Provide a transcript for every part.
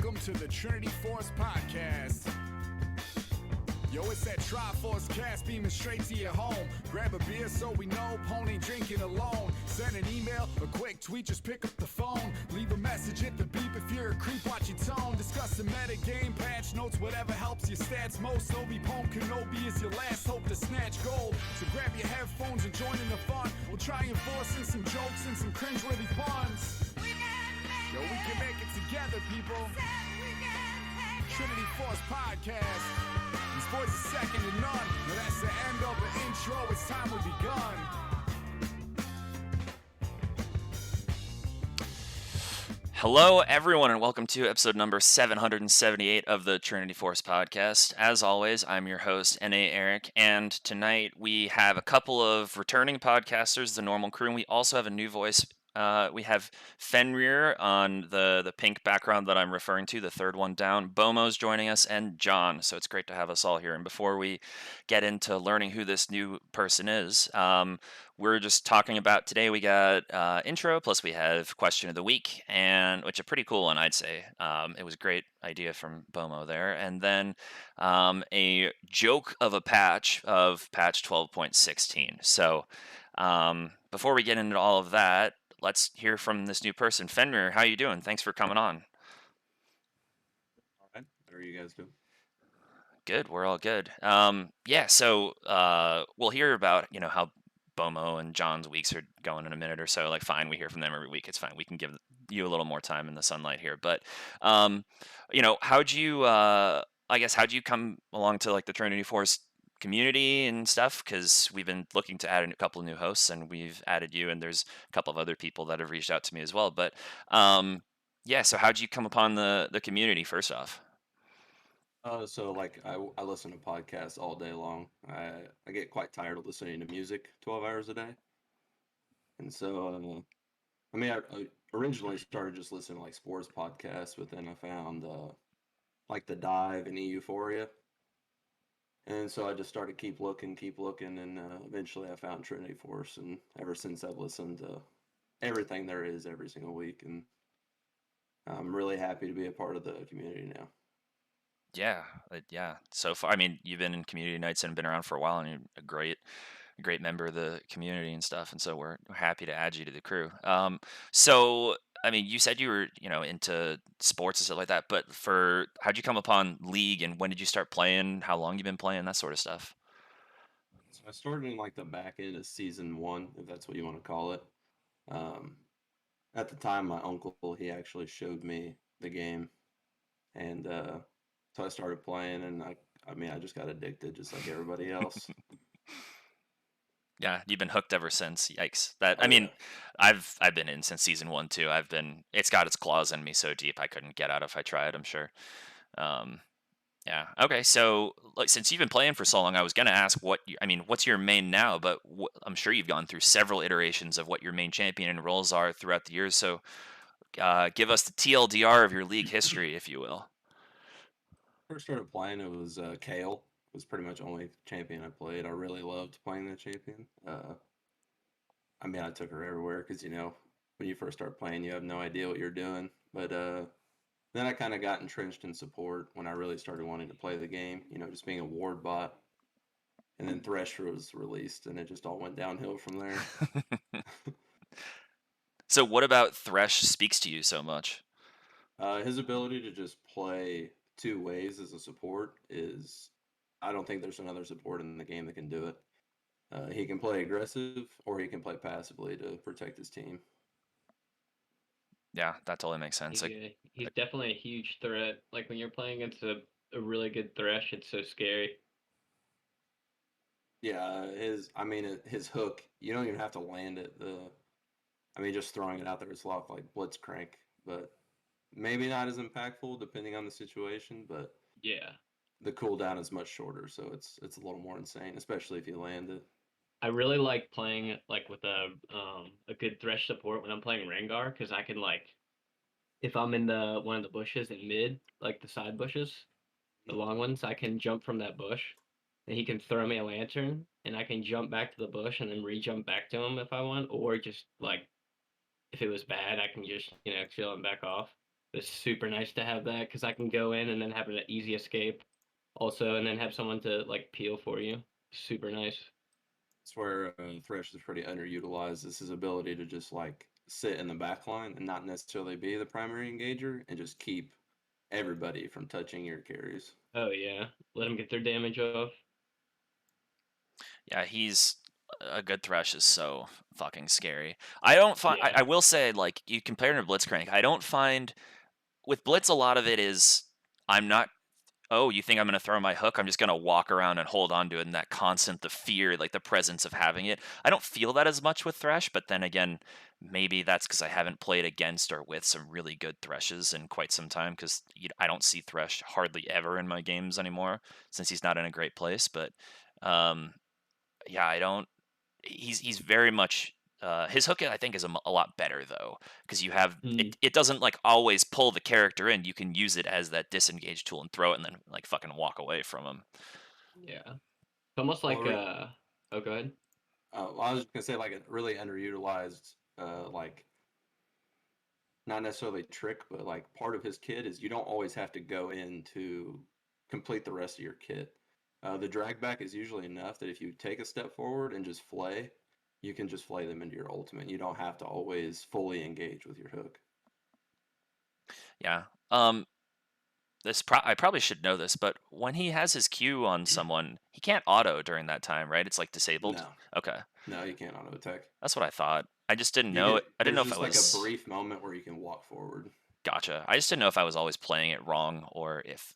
welcome to the Trinity Force Podcast. Yo, it's that Triforce cast beaming straight to your home. Grab a beer so we know Pone ain't drinking alone. Send an email, a quick tweet, just pick up the phone. Leave a message at the beep if you're a creep, watch your tone. Discuss the meta game, patch notes, whatever helps your stats most. Obi Pone Kenobi is your last hope to snatch gold. So grab your headphones and join in the fun. We'll try enforcing some jokes and some cringeworthy puns. Yo, we can make it together, people. Trinity Force Podcast. These boys are second to none. Now that's the end of the intro. It's time we begun. Hello, everyone, and welcome to episode number 778 of the Trinity Force Podcast. As always, I'm your host, N.A. Eric, and tonight we have a couple of returning podcasters, the normal crew, and we also have a new voice. We have Fenrir on the pink background that I'm referring to, the third one down. Bomo's joining us, and John. So it's great to have us all here. And before we get into learning who this new person is, we're just talking about today. We got intro, plus we have question of the week, and which a pretty cool one, I'd say. It was a great idea from Bomo there. And then a joke of a patch of patch 12.16. So before we get into all of that, let's hear from this new person. Fenrir, how you doing? Thanks for coming on. All right. How are you guys doing? Good. We're all good. So we'll hear about, how Bomo and John's weeks are going in a minute or so. Like, fine, we hear from them every week. It's fine. We can give you a little more time in the sunlight here. But, how'd you come along to, like, the Trinity Force community and stuff? Because we've been looking to add a couple of new hosts, and we've added you, and there's a couple of other people that have reached out to me as well. But so how'd you come upon the community first off? I listen to podcasts all day long. I get quite tired of listening to music 12 hours a day, and so I originally started just listening to like sports podcasts, but then I found like The Dive and Euphoria. And so I just started keep looking, and eventually I found Trinity Force, and ever since I've listened to everything there is every single week, and I'm really happy to be a part of the community now. Yeah. So far, I mean, you've been in community nights and been around for a while, and you're a great member of the community and stuff. And so we're happy to add you to the crew. So I mean, you said you were, into sports and stuff like that, but how'd you come upon League, and when did you start playing? How long you been playing? That sort of stuff. So I started in like the back end of season one, if that's what you want to call it. Um, at the time, my uncle, he actually showed me the game, and so I started playing, and I just got addicted just like everybody else. Yeah, you've been hooked ever since. Yikes! I Oh mean, yeah. I've been in since season one too. It's got its claws in me so deep I couldn't get out if I tried. I'm sure. Um, Yeah. Okay. So, like, since you've been playing for so long, I was gonna ask what's your main now? But I'm sure you've gone through several iterations of what your main champion and roles are throughout the years. So, give us the TLDR of your league history, if you will. First started playing, it was Kale. Was pretty much only champion I played. I really loved playing that champion. I took her everywhere because when you first start playing, you have no idea what you're doing. But then I kind of got entrenched in support when I really started wanting to play the game. Just being a ward bot. And then Thresh was released, and it just all went downhill from there. So, what about Thresh speaks to you so much? His ability to just play two ways as a support is, I don't think there's another support in the game that can do it. He can play aggressive, or he can play passively to protect his team. Yeah, that totally makes sense. He's definitely a huge threat. Like when you're playing against a really good Thresh, it's so scary. Yeah, his hook, you don't even have to land it. Just throwing it out there is a lot like Blitzcrank, but maybe not as impactful depending on the situation. But Yeah. the cooldown is much shorter, so it's a little more insane, especially if you land it. I really like playing like with a good Thresh support when I'm playing Rengar because I can if I'm in the one of the bushes in mid, like the side bushes, the long ones, I can jump from that bush and he can throw me a lantern and I can jump back to the bush and then re-jump back to him if I want, or just like if it was bad, I can just chill and back off. It's super nice to have that because I can go in and then have an easy escape, also, and then have someone to like peel for you. Super nice. It's where Thresh is pretty underutilized. Is his ability to just like sit in the back line and not necessarily be the primary engager and just keep everybody from touching your carries. Oh yeah, let them get their damage off. Yeah, he's a good Thresh is so fucking scary. I don't find. Yeah. I will say, like, you compare him to Blitzcrank. I don't find with Blitz a lot of it is I'm not. Oh, you think I'm going to throw my hook? I'm just going to walk around and hold on to it, and that constant, the fear, like the presence of having it. I don't feel that as much with Thresh, but then again, maybe that's because I haven't played against or with some really good Threshes in quite some time. Because I don't see Thresh hardly ever in my games anymore since he's not in a great place. But um, yeah, I don't. He's very much his hook I think is a lot better though because you have Mm, it doesn't like always pull the character in. You can use it as that disengage tool and throw it and then like fucking walk away from him. yeah. It's almost Well, like oh, go ahead. I was just gonna say like a really underutilized, like not necessarily trick, but like part of his kit is you don't always have to go in to complete the rest of your kit. The drag back is usually enough that if you take a step forward and just flay, you can just flay them into your ultimate. You don't have to always fully engage with your hook. Yeah. I probably should know this, but when he has his Q on someone, he can't auto during that time, right? It's like disabled. No, Okay, no, you can't auto attack. that's what I thought. I just didn't You know can. it. I didn't know There's if I just like a was. brief moment where you can walk forward. Gotcha. I just didn't know if I was always playing it wrong or if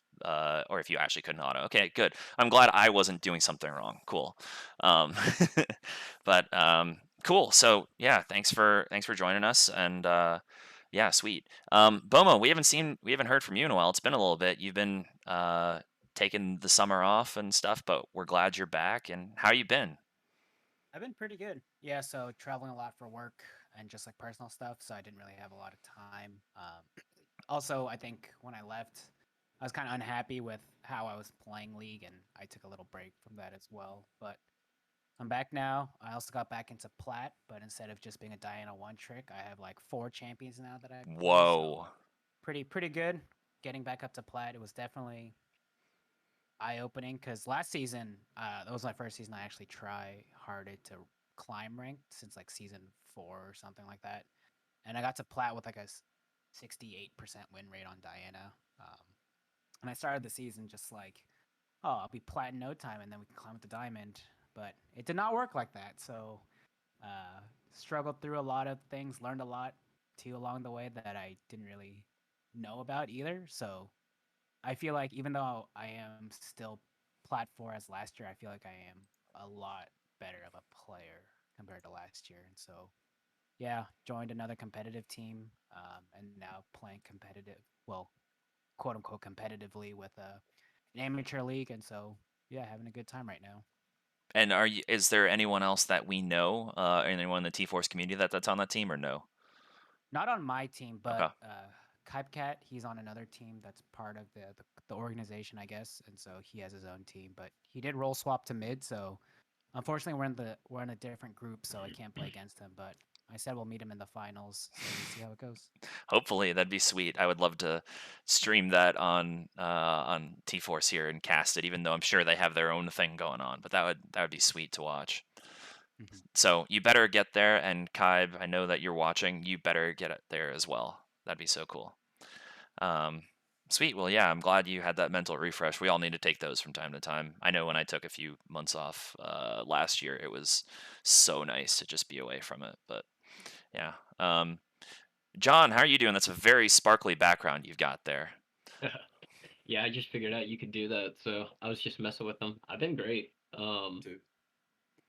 you actually couldn't auto. Okay, good. I'm glad I wasn't doing something wrong. Cool. Um, but cool. So yeah, thanks for joining us and yeah, sweet. Bomo, we haven't heard from you in a while. It's been a little bit. You've been taking the summer off and stuff, but we're glad you're back. And how you been? I've been pretty good. Yeah, so traveling a lot for work and just like personal stuff, so I didn't really have a lot of time. Also, I think when I left, I was kind of unhappy with how I was playing League, and I took a little break from that as well. But I'm back now. I also got back into Plat, but instead of just being a Diana one trick, I have like 4 champions now that I play. So Whoa. pretty good. Getting back up to Plat, it was definitely eye-opening because last season, that was my first season I actually try harded to climb ranked since like season 4 or something like that, and I got to plat with like a 68% win rate on Diana. And I started the season just like, oh, I'll be plat in no time, and then we can climb up the diamond. But it did not work like that. So struggled through a lot of things, learned a lot too along the way that I didn't really know about either. So I feel like even though I am still plat 4 as last year, I feel like I am a lot better of a player compared to last year. And so, yeah, joined another competitive team and now playing competitive, well, quote unquote, competitively with an amateur league. And so, yeah, having a good time right now. And is there anyone else that we know, anyone in the T-Force community that's on that team or no? Not on my team, Okay. but Kypecat, he's on another team that's part of the organization, I guess, and so he has his own team. But he did role swap to mid, so unfortunately we're in a different group, so I can't play against him. But I said we'll meet him in the finals, so we'll see how it goes. Hopefully, that'd be sweet. I would love to stream that on T-Force here and cast it, even though I'm sure they have their own thing going on. But that would be sweet to watch. Mhm. So you better get there, and Kaib, I know that you're watching. You better get it there as well. That'd be so cool. Um, Sweet. Well, yeah, I'm glad you had that mental refresh. We all need to take those from time to time. I know when I took a few months off last year, it was so nice to just be away from it. But yeah. John, how are you doing? That's a very sparkly background you've got there. Yeah, I just figured out you could do that, so I was just messing with them. I've been great. Too.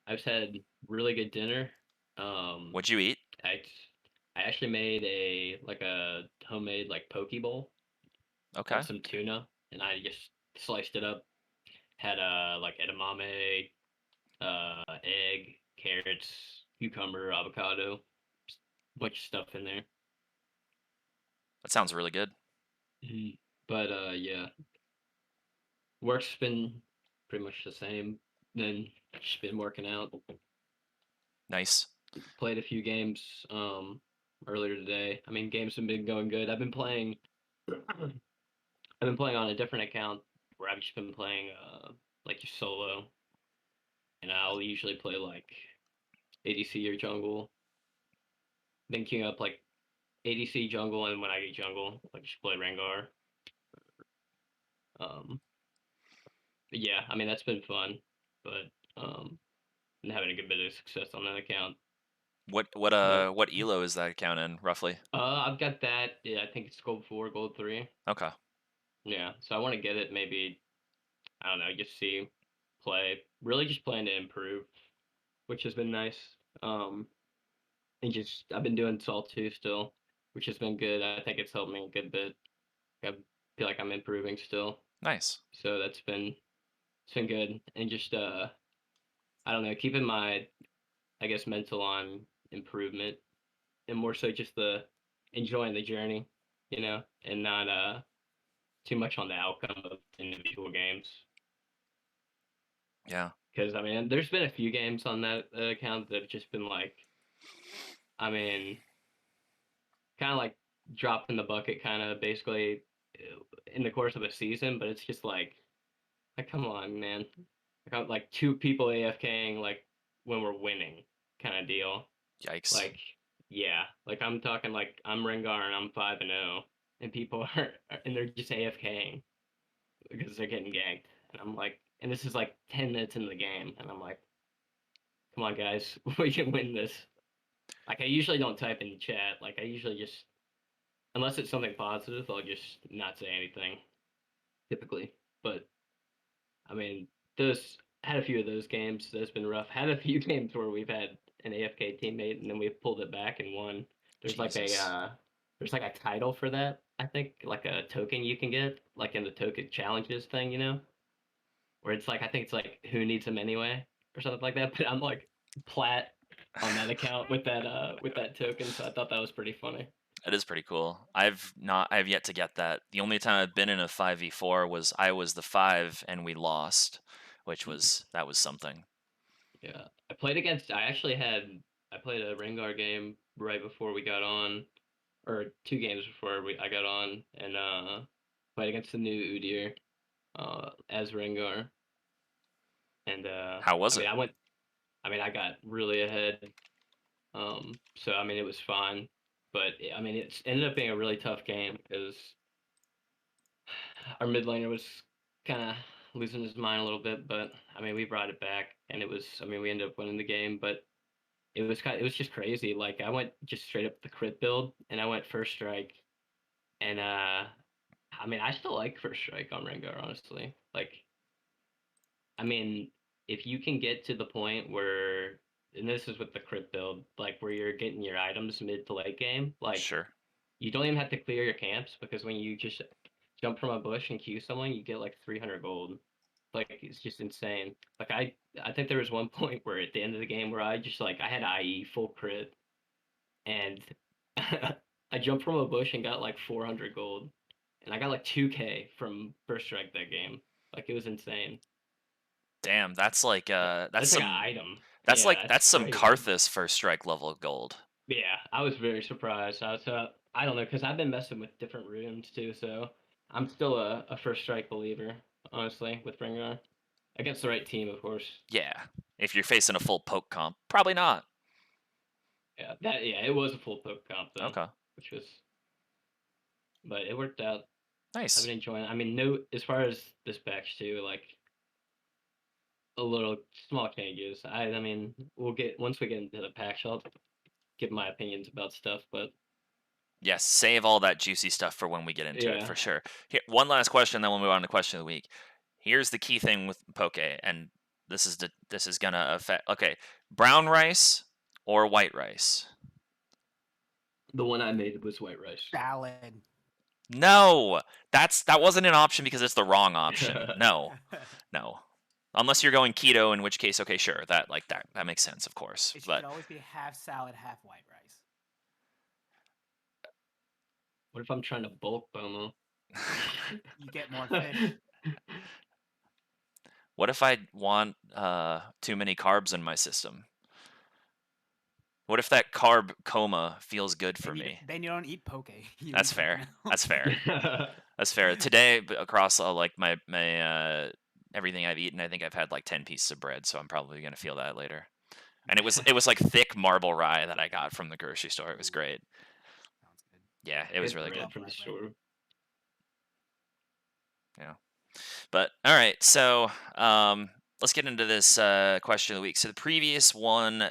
I've just had really good dinner. Um, What'd you eat? I I actually made a homemade like poke bowl. Okay. Got some tuna and I just sliced it up. Had like edamame, egg, carrots, cucumber, avocado, bunch of stuff in there. That sounds really good. Mhm. But yeah, work's been pretty much the same. Then just been working out. Nice. Played a few games earlier today. I mean, games have been going good. I've been playing I've been playing on a different account where I've just been playing like just solo, and I'll usually play like ADC or jungle. Then queuing up like ADC jungle, and when I get jungle, like just play Rengar. Um, but yeah, I mean that's been fun, but been having a good bit of success on that account. What But elo is that account in roughly? I've got that. Yeah, I think it's gold 4, gold 3. Okay. Yeah, so I want to get it. Maybe I don't know. Just see, play. Really, just playing to improve, which has been nice. And just I've been doing Salt 2 still, which has been good. I think it's helped me a good bit. I feel like I'm improving still, Nice. so it's been good. And just I don't know, keeping my I guess mental on improvement, and more so just the enjoying the journey, and not too much on the outcome of individual games. Yeah. Because I mean, there's been a few games on that account that have just been like, I mean, kind of like dropped in the bucket, kind of basically in the course of a season. But it's just like come on, man. Like two people AFKing like when we're winning, kind of deal. Yikes. Like, yeah, like I'm talking like I'm Rengar and I'm 5-0, and people and they're just AFKing because they're getting ganked, and I'm like, and this is like 10 minutes into the game, and I'm like, come on, guys, we can win this. Like, I usually don't type in the chat. Like, I usually just, unless it's something positive, I'll just not say anything, typically. But I mean, those had a few of those games. That's been rough. Had a few games where we've had an AFK teammate and then we've pulled it back and won. There's like Jesus. there's like a title for that. I think like a token you can get, like in the token challenges thing, where it's like I think it's like who needs them anyway or something like that. But I'm like plat on that account with that token, so I thought that was pretty funny. It is pretty cool. I've yet to get that. The only time I've been in a 5v4 was I was the 5 and we lost, which was something. Yeah, I played a Rengar game right before we got on, or 2 games before I got on, and played against the new Udyr as Rengar, and How was it? I mean I got really ahead, so I mean it was fine, but I mean it ended up being a really tough game because our mid laner was kind of losing his mind a little bit, but I mean we brought it back, and I mean we ended up winning the game, but it was just crazy. Like I went just straight up the crit build, and I went first strike, and I mean I still like first strike on Rengar, honestly. Like I mean if you can get to the point where, and this is with the crit build, like where you're getting your items mid to late game, like Sure. you don't even have to clear your camps, because when you just jump from a bush and queue someone, you get like 300 gold. Like it's just insane. Like I think there was one point where at the end of the game where I just like I had IE full crit, and I jumped from a bush and got like 400 gold, and I got like 2K from first strike that game. Like it was insane. Damn, that's like That's like an item. that's Yeah, like it's that's some crazy. Karthus first strike level gold. Yeah, I was very surprised. I don't know, because I've been messing with different runes too, so I'm still a first strike believer, honestly, with Rengar. Against the right team, of course. Yeah. If you're facing a full poke comp, probably not. Yeah, it was a full poke comp though. Okay. Which was, but it worked out. I've Nice. been enjoying it. I mean, no, as far as this patch too, like a little small changes. I mean, once we get into the patch, I'll give my opinions about stuff, but Yes, save all that juicy stuff for when we get into it, yeah. for sure. Here, one last question, then we'll move on to question of the week. Here's the key thing with poke, and this is gonna affect. Okay, brown rice or white rice? The one I made was white rice. Salad. No, that wasn't an option because it's the wrong option. No, no. Unless you're going keto, in which case, okay, sure, that makes sense, of course. It should But always be half salad, half white rice. What if I'm trying to bulk Bomo? You get more fish. what if I want too many carbs in my system? What if that carb coma feels good for Then you, me? then you don't eat poke. You That's eat something fair. else. That's fair. That's fair. Today, across all, like my everything I've eaten, I think I've had like 10 pieces of bread, so I'm probably gonna feel that later. And it was like thick marble rye that I got from the grocery store. It was great. Sounds good. Yeah, it was Good really bread good. from the Bread. store. Yeah. But all right, so let's get into this question of the week. So the previous one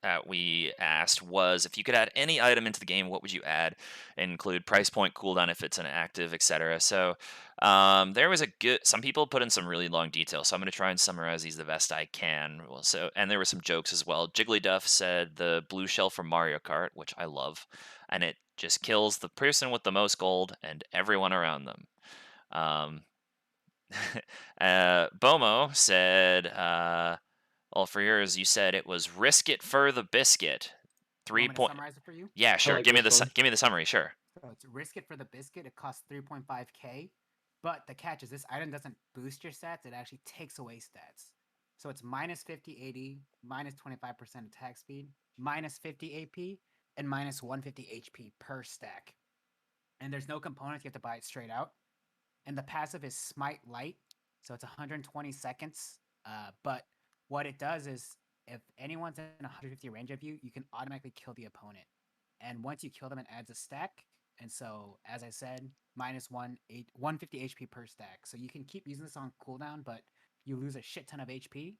that we asked was, if you could add any item into the game, what would you add? Include price point, cooldown if it's an active, etc. So there was some people put in some really long details, so I'm going to try and summarize these the best I can. Well, and there were some jokes as well. Jigglyduff said the blue shell from Mario Kart, which I love, and it just kills the person with the most gold and everyone around them. Bomo said, well, for yours, you said it was risk it for the biscuit. You want me to summarize it for you? Yeah, sure. like Give me this one. give me the summary. Sure. So it's risk it for the biscuit. It costs 3.5k, but the catch is this item doesn't boost your stats. It actually takes away stats. So it's minus 50 AD, minus 25% attack speed, minus 50 AP, and minus 150 HP per stack. And there's no components. You have to buy it straight out. And the passive is Smite Light, so it's 120 seconds. But what it does is, if anyone's in 150 range of you, you can automatically kill the opponent. And once you kill them, it adds a stack. And so, as I said, minus 150 HP per stack. So you can keep using this on cooldown, but you lose a shit ton of HP.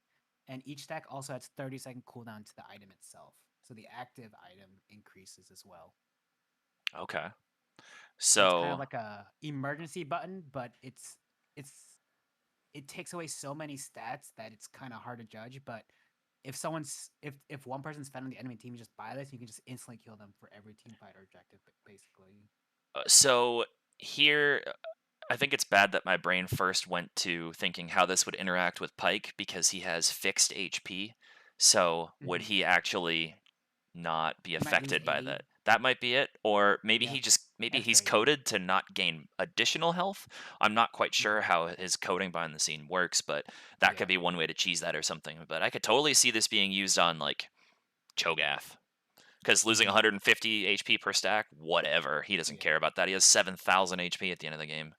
And each stack also adds 30-second cooldown to the item itself. So the active item increases as well. Okay. So it's kind So of like a emergency button, but it takes away so many stats that it's kind of hard to judge. But if one person's fed on the enemy team, you just buy this, you can just instantly kill them for every team fight or objective, basically. so here, I think it's bad that my brain first went to thinking how this would interact with Pike because he has fixed HP. So would Mhm. he actually not be He might lose affected by 80. that? That might be it. Or maybe Yeah, maybe extra he's 80. coded to not gain additional health. I'm not quite Mhm. sure how his coding behind the scene works, but that Yeah. could be one way to cheese that or something. But I could totally see this being used on like Cho'Gath. Because losing Mhm. 150 HP per stack, whatever. He doesn't Yeah. care about that. He has 7,000 HP at the end of the game.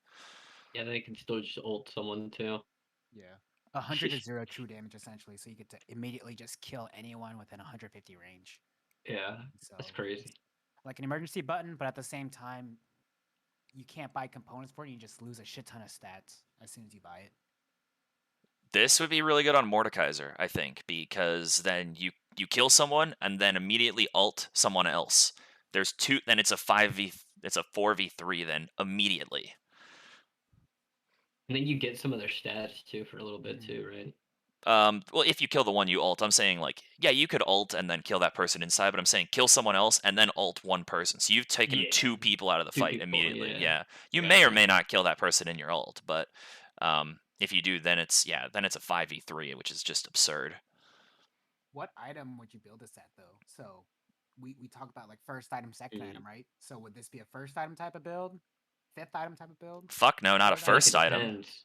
Yeah, they can still just ult someone too. Yeah. 100 to 0 true damage, essentially. So you get to immediately just kill anyone within 150 range. Yeah, So that's crazy. like an emergency button, but at the same time, you can't buy components for it. You just lose a shit ton of stats as soon as you buy it. This would be really good on Mordekaiser, I think, because then you kill someone and then immediately ult someone else. There's two. Then it's a 4v3 then immediately. And then you get some of their stats too for a little bit Mhm. too, right? Well, if you kill the one you ult, I'm saying like, yeah, you could ult and then kill that person inside, but I'm saying kill someone else and then ult one person. So you've taken Yeah. two people out of the Two fight people, immediately. yeah. Yeah, you may or Gotcha. may not kill that person in your ult, but if you do, then it's a 5v3, which is just absurd. What item would you build this at, though? So we talk about like first item, second Mhm. item, right? So would this be a first item type of build? Fifth item type of build? Fuck no, not a Third I feel like first it item. depends.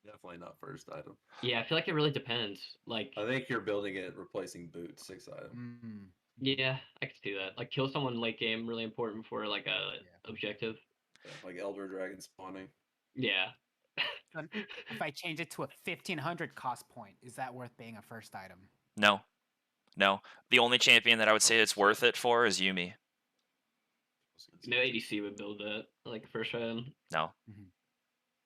Definitely not first item. Yeah, I feel like it really depends. Like, I think you're building it replacing boots, 6th item. Mm. yeah, I could see that. Like, kill someone late game, really important for like a Yeah. objective. Yeah, like Elder Dragon spawning. Yeah. So if I change it to a 1500 cost point, is that worth being a first item? No. The only champion that I would say Okay, it's so- worth it for is Yumi. No ADC would build that like first item. No. Mhm.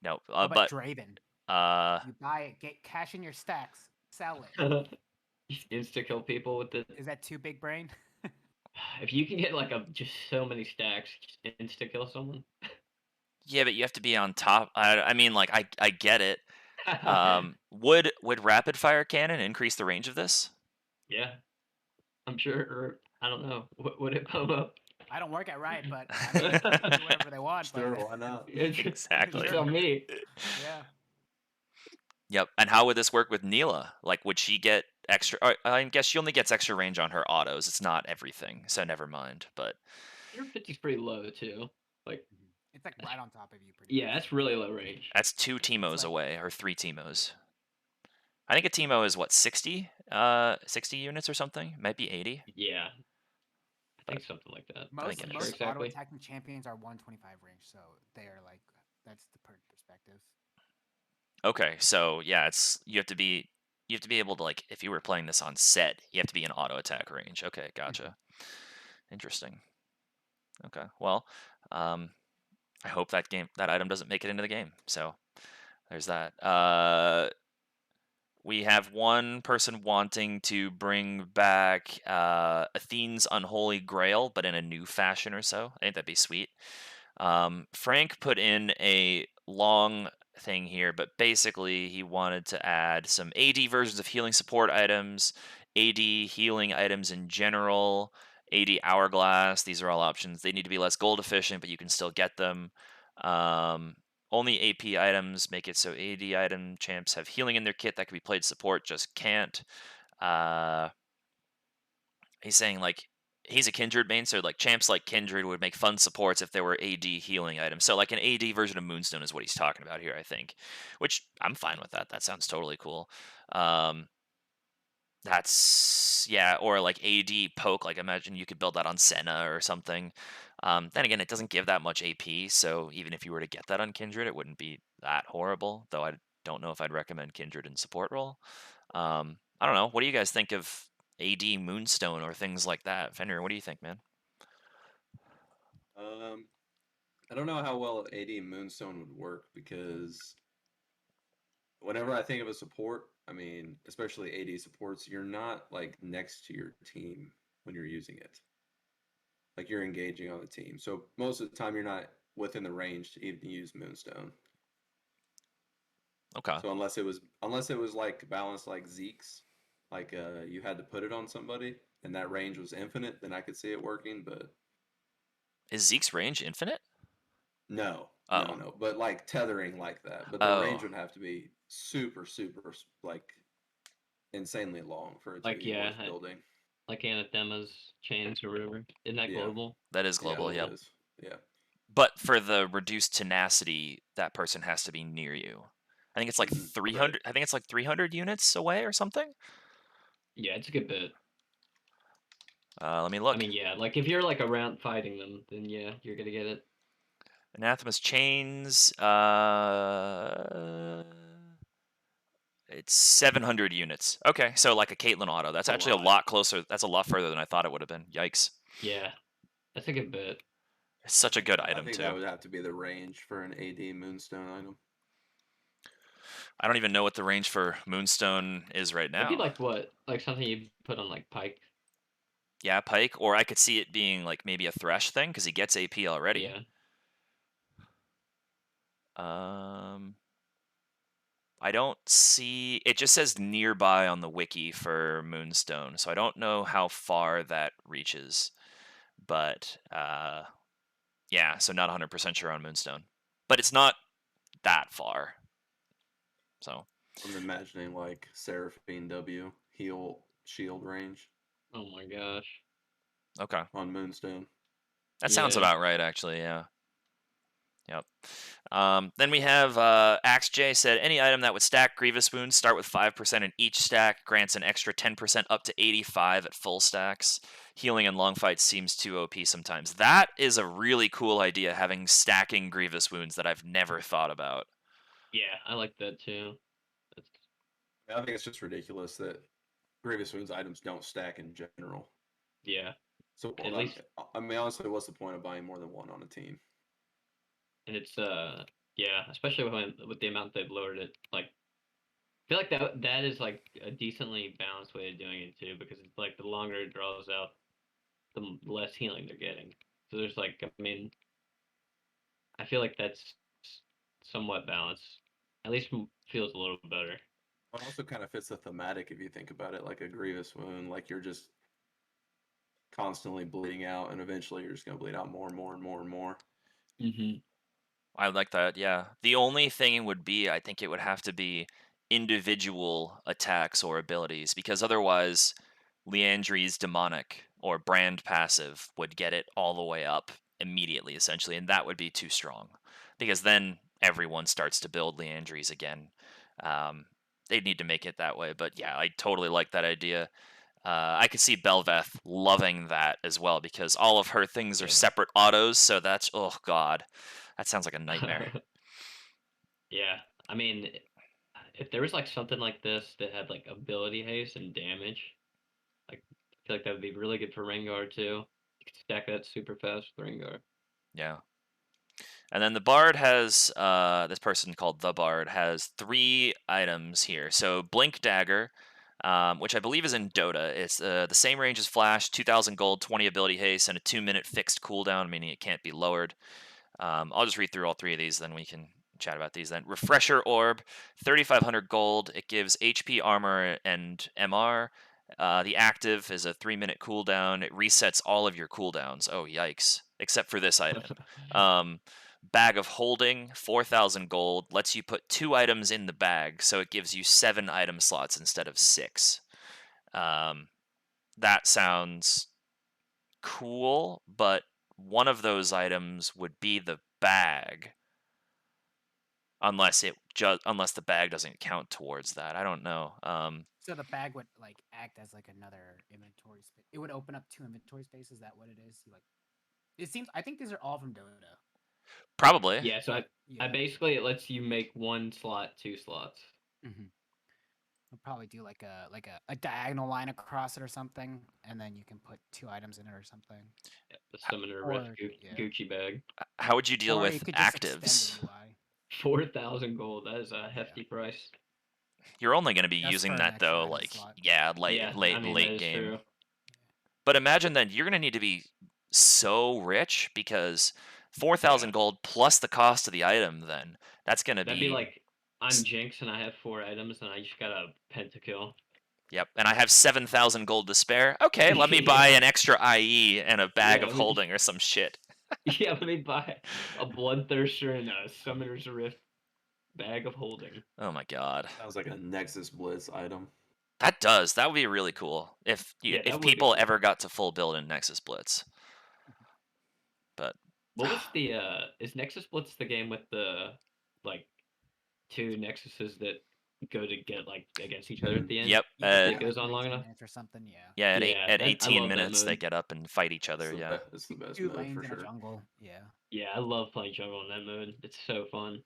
No. How about But Draven? uh, You buy it, get cash in your stacks, sell it. Just insta kill people with it. Is that too big brain? If you can get like just so many stacks, just insta kill someone. yeah, but you have to be on top. I mean, like I get it. Would rapid fire cannon increase the range of this? Yeah, I'm sure. Or I don't know. What would it come up? I don't work at Riot, but I mean, they can do whatever they want. Sure, but why not? Exactly. Tell me. Yeah. Yep. And how would this work with Neela? Like, would she get extra? I guess she only gets extra range on her autos. It's not everything, so never mind. But Your 50's pretty low too. Like, It's like right on top of you, pretty yeah, much. that's really low range. that's two Teemos like- away or three Teemos. I think a Teemo is what 60 units or something. Might be 80. Yeah, I think something like that. I Most think it Not sure is. most auto exactly. attacking champions are 125 range, so they are like that's the perspective. Okay, so yeah, you have to be able to, like, if you were playing this on set, you have to be in auto attack range. Okay, gotcha. Interesting. Okay, well, I hope that item doesn't make it into the game. So there's that. We have one person wanting to bring back Athene's Unholy Grail, but in a new fashion or so. I think that'd be sweet. Frank put in a long thing here, but basically he wanted to add some AD versions of healing support items, AD healing items in general, AD Hourglass. These are all options. They need to be less gold efficient, but you can still get them. Only AP items make it so AD item champs have healing in their kit that can be played support, just can't. He's saying, like, he's a Kindred main, so like champs like Kindred would make fun supports if there were AD healing items. So like an AD version of Moonstone is what he's talking about here, I think. Which I'm fine with that. That sounds totally cool. That's or like AD poke. Like imagine you could build that on Senna or something. Then again, it doesn't give that much AP, so even if you were to get that on Kindred, it wouldn't be that horrible. Though I don't know if I'd recommend Kindred in support role. I don't know. What do you guys think of AD Moonstone or things like that? Fenrir, what do you think, man? I don't know how well AD Moonstone would work because whenever I think of a support, I mean, especially AD supports, you're not like next to your team when you're using it. Like you're engaging on the team. So most of the time you're not within the range to even use Moonstone. Okay. So unless it was like balanced like Zeke's, like you had to put it on somebody and that range was infinite, then I could see it working, but Is Zeke's range infinite? no. Oh. No. But like tethering like that. But the range Oh. would have to be super, super like insanely long for it to Like be yeah, worth building. like Anathema's chains or whatever. Isn't that Yeah. global? That is global, Yeah, yep. it is. Yeah. But for the reduced tenacity, that person has to be near you. I think it's like Mhm, 300. right. I think it's like 300 units away or something. Yeah, it's a good bit. Let me look. I mean, yeah, like if you're like around fighting them, then yeah, you're gonna get it. Anathema's chains. It's 700 units. Okay, so like a Caitlyn auto. That's A actually a lot. lot closer. That's a lot further than I thought it would have been. Yikes! Yeah, that's a good bit. It's such a good I item think too. that would have to be the range for an AD Moonstone item. I don't even know what the range for Moonstone is right It'd be now. like what, like something you put on like Pike. Yeah, Pike, or I could see it being like maybe a Thresh thing because he gets AP already. Yeah. I don't see. It just says nearby on the wiki for Moonstone, so I don't know how far that reaches. But yeah, so not 100% sure on Moonstone, but it's not that far. So I'm imagining like Seraphine W heal shield range Oh my gosh. okay, on Moonstone. that sounds Yeah. about right, actually. Yeah. Yep. Then we have Axe J said any item that would stack Grievous Wounds start with 5% in each stack, grants an extra 10% up to 85 at full stacks. Healing in long fights seems too OP sometimes. That is a really cool idea, having stacking Grievous Wounds that I've never thought about. Yeah, I like that too. That's, I think it's just ridiculous that Grievous Wounds items don't stack in general. yeah. So At least, I mean, honestly, what's the point of buying more than one on a team? and it's yeah, especially with the amount they've lowered it. Like, I feel like that is like a decently balanced way of doing it too, because it's like the longer it draws out, the less healing they're getting. So there's like, I mean, I feel like that's somewhat balanced. At least feels a little better. It also kind of fits the thematic if you think about it, like a Grievous Wound, like you're just constantly bleeding out, and eventually you're just gonna bleed out more and more and more and more. Mm-hmm. I like that, yeah. The only thing would be, I think it would have to be individual attacks or abilities, because otherwise, Leandri's demonic or brand passive would get it all the way up immediately, essentially, and that would be too strong. Because then everyone starts to build Leandri's again. they'd need to make it that way. But yeah, I totally like that idea. I could see Belveth loving that as well because all of her things are Yeah. separate autos. So that's, oh god, that sounds like a nightmare. Yeah, I mean, if there was like something like this that had like ability haste and damage, like I feel like that would be really good for Rengar too. You could stack that super fast with Rengar. Yeah. And then the Bard has, this person called the Bard has 3 items here. So Blink Dagger, which I believe is in Dota. It's the same range as Flash, 2,000 gold, 20 ability haste, and a 2-minute fixed cooldown, meaning it can't be lowered. I'll just read through all 3 of these, then we can chat about these then. Refresher Orb, 3,500 gold. It gives HP, armor, and MR. The active is a 3-minute cooldown. It resets all of your cooldowns. Oh, yikes. Except for this item. Bag of Holding, 4,000 gold. Lets you put 2 items in the bag, so it gives you 7 item slots instead of 6. That sounds cool, but one of those items would be the bag, unless the bag doesn't count towards that. I don't know. So the bag would like act as like another inventory space. It would open up 2 inventory spaces. Is that what it is? You, like, it seems. I think these are all from Dota. Probably. Yeah, so I Yeah. basically it lets you make 1 slot 2 slots. Mm-hmm. We'll probably do like a diagonal line across it or something, and then you can put 2 items in it or something. Yeah, the Summoner Or- Rift yeah. Gucci bag. How would you deal Or with you could just extend actives? the UI. 4,000 gold. That is a hefty price. You're only going to be Just using for an that extra though, item like slot. late Yeah, late I mean, late that is game. true. But imagine then you're going to need to be so rich because 4,000 Yeah. gold plus the cost of the item. Then that's going to That'd be like I'm Jinx and I have 4 items and I just got a pentakill. Yep, and I have 7,000 gold to spare. Okay, let me buy Yeah. an extra IE and a bag Yeah, of let me- holding or some shit. Yeah, let me buy a Bloodthirster and a Summoner's Rift bag of holding. Oh my god. Sounds like a Nexus Blitz item. That would be really cool if Yeah, that if would be people cool. ever got to full build in Nexus Blitz. But What was the is Nexus Blitz the game with the like 2 Nexuses that go to get like against each other at the end? yep, Yeah, It goes like on long 19 enough? minutes or something. Yeah. yeah, at I 18 love that minutes they mode. get up and fight each other, yeah. It's the best 2 mode lanes for in sure. a jungle. Yeah. Yeah, I love playing jungle in that mode. It's so fun.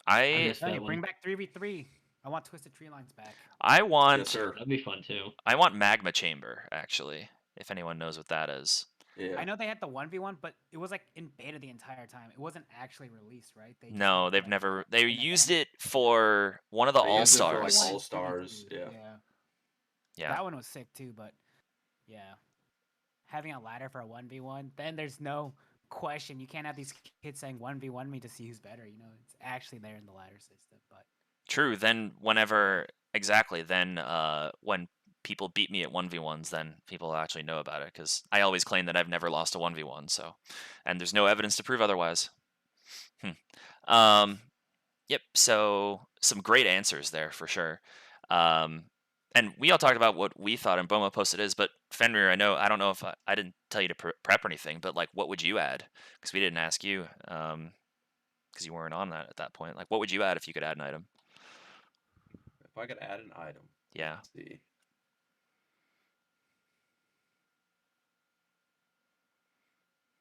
I missed Hey, that bring one. back 3v3. I want Twisted Tree Lines back. I want Yes, sir. That'd be fun too. I want Magma Chamber actually, if anyone knows what that is. Yeah. I know they had the 1v1, but it was like in beta the entire time. It wasn't actually released, right? They just No, had it, they've like, never. They an used event. it for one of the They All used it for, like, Stars. All Stars, yeah. Yeah. That one was sick too, but yeah. Having a ladder for a 1v1, then there's no question. You can't have these kids saying 1v1 me to see who's better. You know, it's actually there in the ladder system. But True. Then when people beat me at 1v1s, then people actually know about it because I always claim that I've never lost a 1v1. So, and there's no evidence to prove otherwise. Yep. So some great answers there for sure. And we all talked about what we thought, and Boma posted his. But Fenrir, I don't know if I didn't tell you to prep or anything, but like, what would you add? Because we didn't ask you, because you weren't on that at that point. Like, what would you add if you could add an item? If I could add an item. Yeah. Let's see.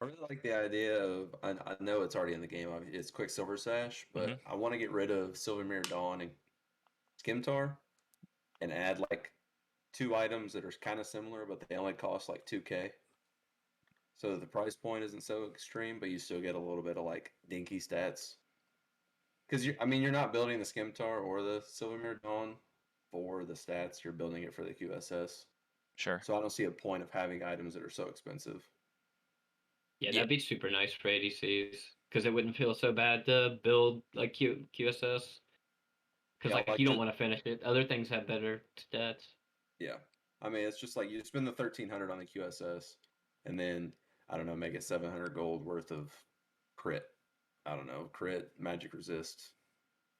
I really like the idea of. I know it's already in the game. It's Quicksilver Sash, but I want to get rid of Silvermere Dawn and Skimtar, and add like 2 items that are kind of similar, but they only cost like 2K. So the price point isn't so extreme, but you still get a little bit of like dinky stats. Because you're not building the Skimtar or the Silvermere Dawn for the stats. You're building it for the QSS. Sure. So I don't see a point of having items that are so expensive. Yeah, that'd be super nice for ADCs because it wouldn't feel so bad to build like QSS. Because Yeah, you don't want to finish it. Other things have better stats. Yeah, I mean it's just like you spend the 1,300 on the QSS, and then I don't know, make it 700 gold worth of crit. I don't know, crit, magic resist.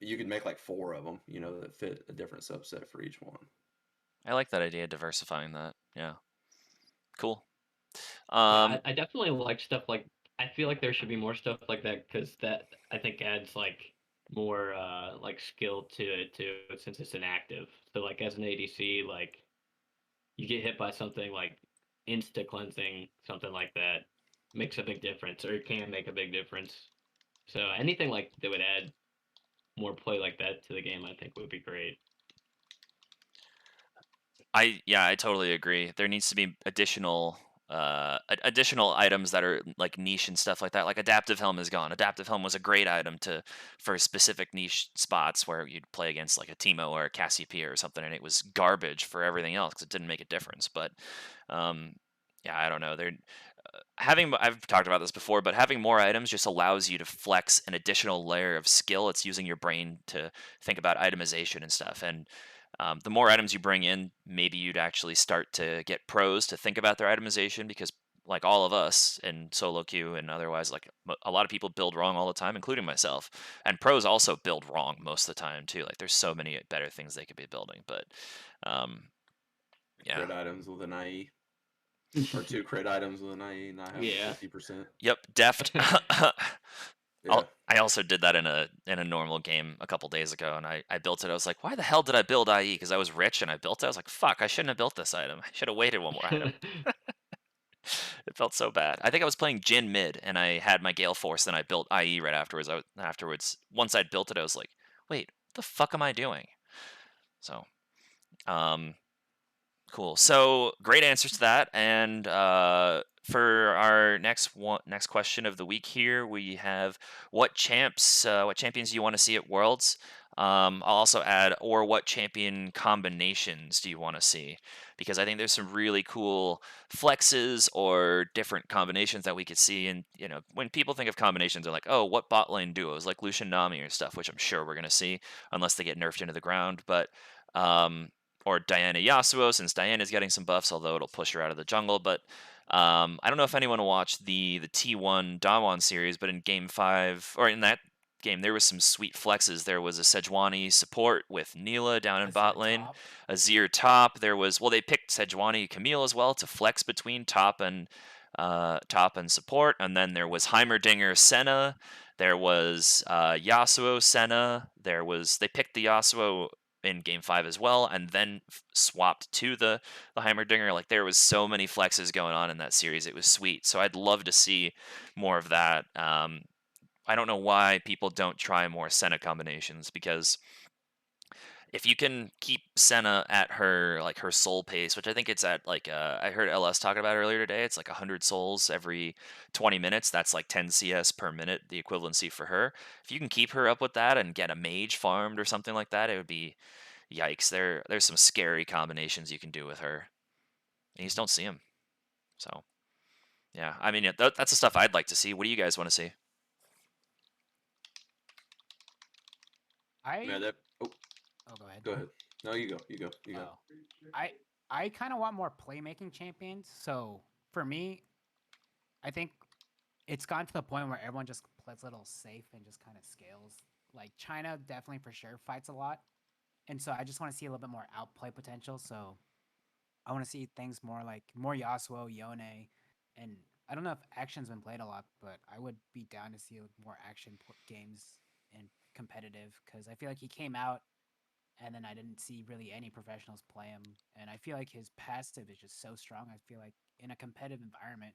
You could make like 4 of them, that fit a different subset for each one. I like that idea, diversifying that. Yeah. Cool. Yeah, I definitely like stuff like. I feel like there should be more stuff like that because that I think adds like more like skill to it too, since it's inactive. So like as an ADC, like you get hit by something like insta cleansing, something like that makes a big difference, or it can make a big difference. So anything like that would add more play like that to the game, I think would be great. I totally agree. There needs to be additional items that are like niche and stuff like that. Like adaptive helm is gone. Adaptive helm was a great item for specific niche spots where you'd play against like a Teemo or a Cassiopeia or something, and it was garbage for everything else because it didn't make a difference. But um, yeah, I don't know. They're having I've talked about this before, but having more items just allows you to flex an additional layer of skill. It's using your brain to think about itemization and stuff. And the more items you bring in, maybe you'd actually start to get pros to think about their itemization because, like all of us in solo queue and otherwise, like a lot of people build wrong all the time, including myself. And pros also build wrong most of the time too. Like there's so many better things they could be building, but um, yeah. Crit items with an IE. Or 2 crit items with an IE, not having Yeah. 50%. Yep, deft. Yeah. I also did that in a normal game a couple days ago, and I built it. I was like, why the hell did I build IE? Because I was rich and I built it. I was like, fuck, I shouldn't have built this item. I should have waited one more item. It felt so bad. I think I was playing Jin mid, and I had my Gale Force, then I built IE right afterwards. Once I'd built it, I was like, wait, what the fuck am I doing? So, um, cool. So great answers to that. And for our next question of the week here, we have what champions do you want to see at Worlds? I'll also add, or what champion combinations do you want to see? Because I think there's some really cool flexes or different combinations that we could see. And when people think of combinations, they're like, oh, what bot lane duos like Lucian Nami or stuff, which I'm sure we're gonna see unless they get nerfed into the ground. But or Diana Yasuo, since Diana's getting some buffs, although it'll push her out of the jungle. But I don't know if anyone watched the T1 Dawan series, but in Game 5, or in that game, there was some sweet flexes. There was a Sejuani support with Neela down in bot lane, a Azir top. They picked Sejuani Camille as well to flex between top and support. And then there was Heimerdinger Senna. There was Yasuo Senna. They picked the Yasuo in Game 5 as well, and then swapped to the Heimerdinger. Like there was so many flexes going on in that series. It was sweet. So I'd love to see more of that. I don't know why people don't try more Senna combinations, because if you can keep Senna at her soul pace, which I think it's at I heard LS talking about earlier today, it's like 100 souls every 20 minutes. That's like 10 CS per minute, the equivalency for her. If you can keep her up with that and get a mage farmed or something like that, it would be yikes. There's some scary combinations you can do with her, and you just don't see them. So yeah, I mean that's the stuff I'd like to see. What do you guys want to see? Oh, go ahead. Go ahead. No, you go. Oh. I kind of want more playmaking champions. So for me, I think it's gotten to the point where everyone just plays a little safe and just kind of scales. Like China definitely for sure fights a lot, and so I just want to see a little bit more outplay potential. So I want to see things more like more Yasuo, Yone, and I don't know if action's been played a lot, but I would be down to see more action games and competitive, because I feel like he came out and then I didn't see really any professionals play him, and I feel like his passive is just so strong. I feel like in a competitive environment,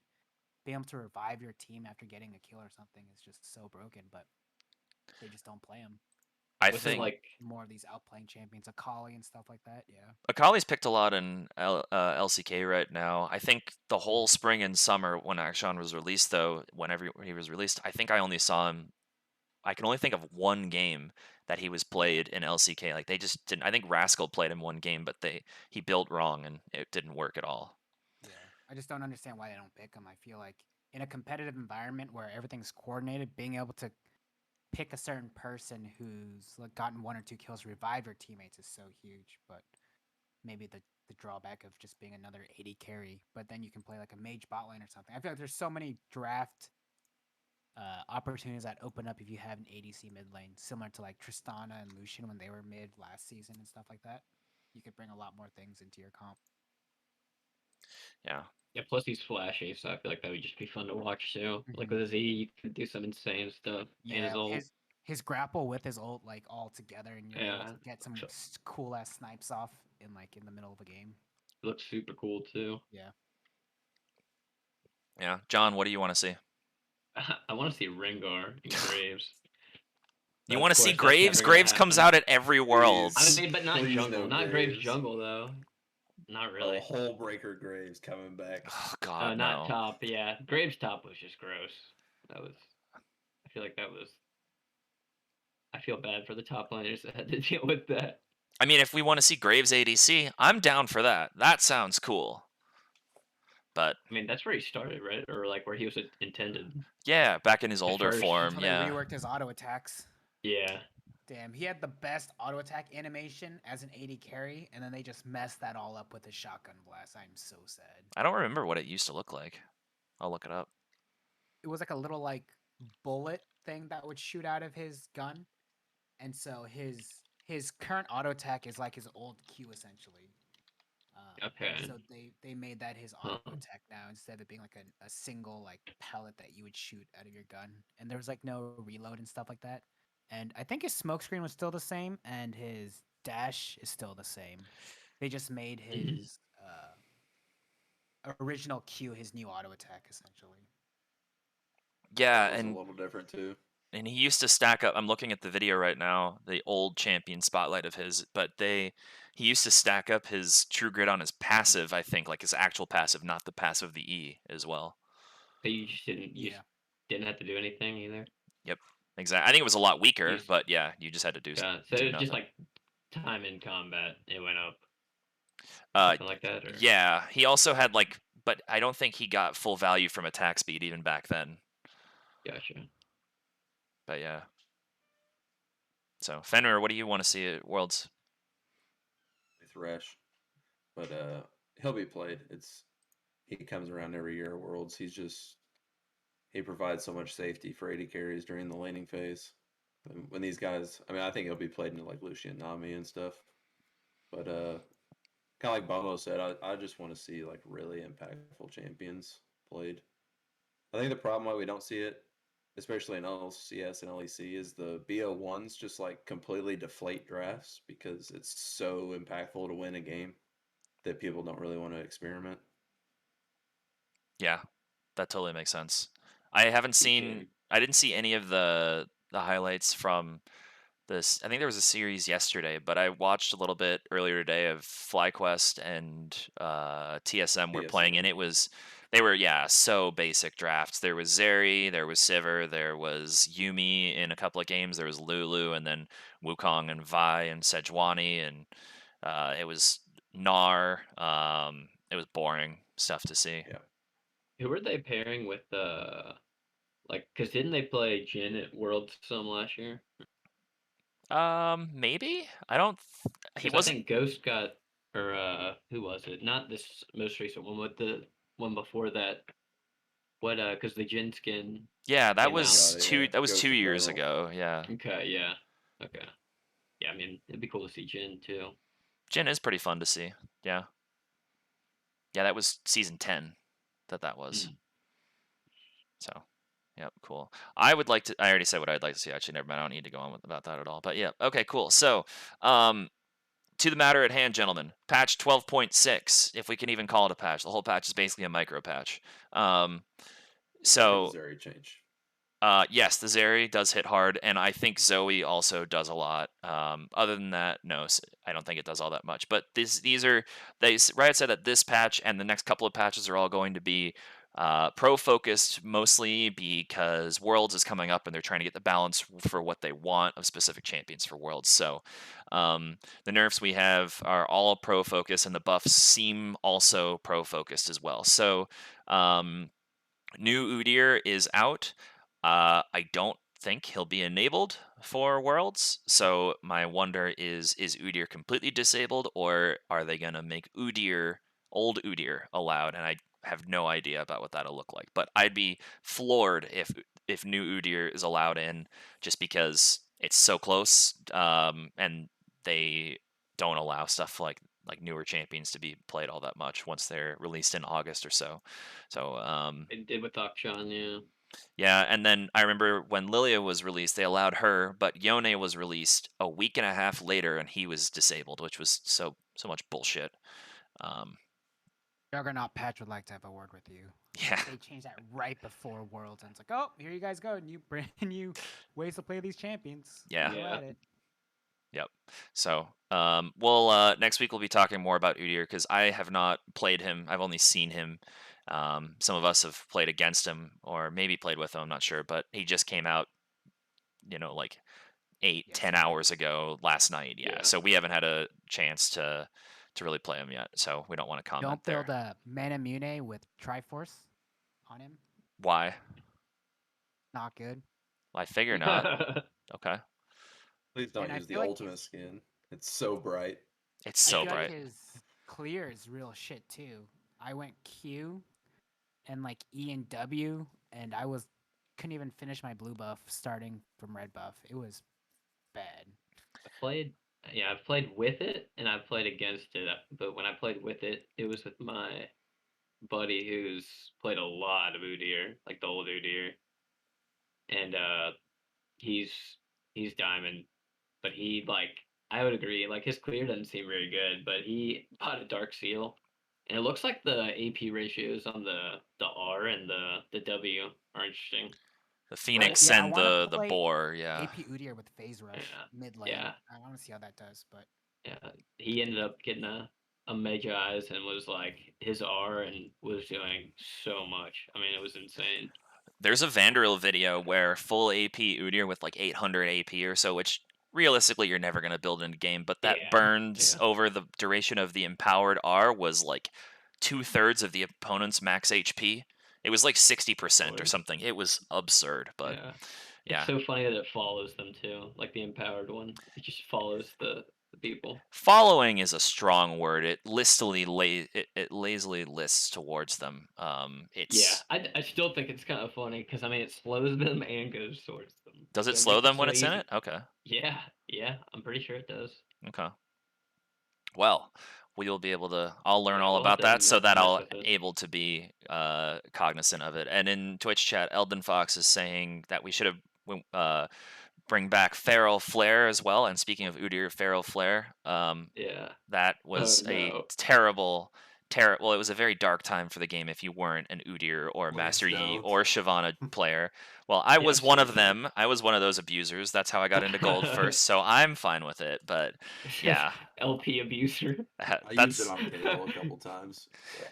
being able to revive your team after getting a kill or something is just so broken, but they just don't play him. I Was it think like More of these outplaying champions, Akali and stuff like that. Yeah. Akali's picked a lot in LCK right now. I think the whole spring and summer when Akshan was released, though, whenever he was released, I think I only saw him. I can only think of one game that he was played in LCK. Like they just didn't. I think Rascal played him one game, but he built wrong and it didn't work at all. Yeah. I just don't understand why they don't pick him. I feel like in a competitive environment where everything's coordinated, being able to pick a certain person who's like gotten 1 or 2 kills to revive your teammates is so huge. But maybe the drawback of just being another 80 carry, but then you can play like a mage bot lane or something. I feel like there's so many draft opportunities that open up if you have an ADC mid lane, similar to like Tristana and Lucian when they were mid last season and stuff like that. You could bring a lot more things into your comp. Yeah. Yeah, plus he's flashy, so I feel like that would just be fun to watch too. Like with Z, you can do some insane stuff. And his ult. his grapple with his ult like all together, and you're able Yeah. to get some So- cool ass snipes off in the middle of a game. It looks super cool too. Yeah. Yeah, John, what do you want to see? I want to see Rengar and Graves. You But want of to see course, that's Graves? never gonna Graves comes happen. out at every Worlds. Please. I mean, but not Please jungle. no Not Graves Graves. jungle though. Not really. Oh, whole breaker Graves coming back. Oh God, Not no. top. Yeah, Graves top was just gross. That was. I feel like that was. I feel bad for the top laners that had to deal with that. I mean, if we want to see Graves ADC, I'm down for that. That sounds cool. But I mean, that's where he started, right? Or like where he was intended. yeah, back in his older first. form, So yeah. they reworked his auto attacks. Yeah. Damn, he had the best auto attack animation as an AD carry, and then they just messed that all up with his shotgun blast. I'm so sad. I don't remember what it used to look like. I'll look it up. It was like a little like bullet thing that would shoot out of his gun, and so his current auto attack is like his old Q essentially. Okay. So they made that his auto attack now instead of it being like a single like pellet that you would shoot out of your gun, and there was like no reload and stuff like that. And I think his smoke screen was still the same, and his dash is still the same. They just made his original Q his new auto attack essentially. Yeah, That was and a little different too. and he used to stack up. I'm looking at the video right now, the old champion spotlight of his, but he used to stack up his True Grit on his passive, I think, like his actual passive, not the passive of the E as well. But you just didn't. You Yeah. didn't have to do anything either. Yep, exactly. I think it was a lot weaker, Just- but yeah, you just had to do. Yeah. So do it was just nothing. like time in combat. It went up. Uh, Something like that. Or... yeah, he also had like, but I don't think he got full value from attack speed even back then. Gotcha. But yeah. So Fenrir, what do you want to see at Worlds? Thresh, but he'll be played. He comes around every year at Worlds. He provides so much safety for AD carries during the laning phase. And when these guys, I mean, I think he'll be played into like Lucian Nami and stuff. But kind of like Bomo said, I just want to see like really impactful champions played. I think the problem why we don't see it, especially in LCS and LEC, is the BO1s just like completely deflate drafts because it's so impactful to win a game that people don't really want to experiment. Yeah, that totally makes sense. I haven't seen. I didn't see any of the highlights from this. I think there was a series yesterday, but I watched a little bit earlier today of FlyQuest and TSM were playing, and they were so basic drafts. There was Zeri, there was Sivir, there was Yumi in a couple of games, there was Lulu, and then Wukong and Vi and Sejuani, and it was Gnar. It was boring stuff to see. Yeah. Who were they pairing with? Because didn't they play Jhin at Worlds some last year? Maybe I don't. He 'Cause I wasn't. think Ghost got, or who was it? Not this most recent one, but the one before that. What? Because the Jhin skin. Yeah, that came was out. two. That was Ghost 2 years Eternal. ago. Yeah, Okay. Yeah. Okay. Yeah. I mean, it'd be cool to see Jhin too. Jin is pretty fun to see. Yeah, yeah, that was season 10. That was. So, yep, cool. I would like to. I already said what I'd like to see. Actually, never mind. I don't need to go on about that at all. But yeah, okay, cool. So, to the matter at hand, gentlemen. Patch 12.6, if we can even call it a patch. The whole patch is basically a micro patch. So, Zeri change. yes, the Zeri does hit hard, and I think Zoe also does a lot. Other than that, no, I don't think it does all that much. But Riot said that this patch and the next couple of patches are all going to be pro-focused, mostly because Worlds is coming up and they're trying to get the balance for what they want of specific champions for Worlds. So the nerfs we have are all pro-focused, and the buffs seem also pro-focused as well. So new Udyr is out. I don't think he'll be enabled for Worlds. So my wonder is Udyr completely disabled, or are they gonna make old Udyr allowed? And I have no idea about what that'll look like. But I'd be floored if new Udyr is allowed in, just because it's so close, and they don't allow stuff like newer champions to be played all that much once they're released in August or so. So It did with Akshan, yeah. Yeah, and then I remember when Lilia was released, they allowed her, but Yone was released a week and a half later, and he was disabled, which was so much bullshit. Um, Juggernaut patch would like to have a word with you. yeah, They changed that right before Worlds, and it's like, oh, here you guys go, and you brand new ways to play these champions. yeah. Go Yeah. at it. Yep. So, next week we'll be talking more about Udyr because I have not played him. I've only seen him. Some of us have played against him or maybe played with him. I'm not sure, but he just came out, like 8-10 Yesterday. hours ago last night. Yeah. Yeah. So we haven't had a chance to really play him yet. So we don't want to comment Don't there. build a Manamune with Triforce on him. Why? Not good. Well, I figure not. Okay. Please don't And I use the feel like ultimate his- skin. It's so bright. It's I so feel bright. like his clear is real shit too. I went Q and like E and W, and couldn't even finish my blue buff starting from red buff. It was bad. I've played with it and I've played against it. But when I played with it, it was with my buddy who's played a lot of Udyr, like the old Udyr, and he's diamond, but I would agree, like his clear doesn't seem very good, but he bought a dark seal, and it looks like the AP ratios on the R and the W are interesting. The Phoenix Yeah, I and want to the play boar. Yeah. AP Udyr with phase rush Yeah, mid lane. yeah, I want to see how that does, but yeah. He ended up getting a Magi Eyes and was like his R and was doing so much. I mean, it was insane. There's a Vanderil video where full AP Udyr with like 800 AP or so, which realistically you're never going to build in a game, but that Yeah, burns yeah. over the duration of the empowered R was like 2/3 of the opponent's max HP. It was like 60% or Lord. something. It was absurd, but Yeah. yeah. It's so funny that it follows them too, like the empowered one. It just follows the people. Following is a strong word. It it lazily lists towards them. Yeah, It's I still think it's kind of funny because I mean it slows them and goes towards them. Does it So slow makes them when so it's in easy. it? Okay. Yeah, yeah, I'm pretty sure it does. Okay. Well, we will be able to. I'll learn Yeah, all we'll have about to that so that mess I'll with it. able to be cognizant of it. And in Twitch chat, Elden Fox is saying that we should have bring back Feral Flare as well. And speaking of Udyr, Feral Flare, Yeah. that Oh was a no. terrible. Well, it was a very dark time for the game if you weren't an Udyr or Please Master Yi don't. or Shyvana player. Well, I was one please of them. I was one of those abusers. That's how I got into gold don't. first, so I'm fine with it. But yeah, LP abuser. I used it that's on Kale a couple times,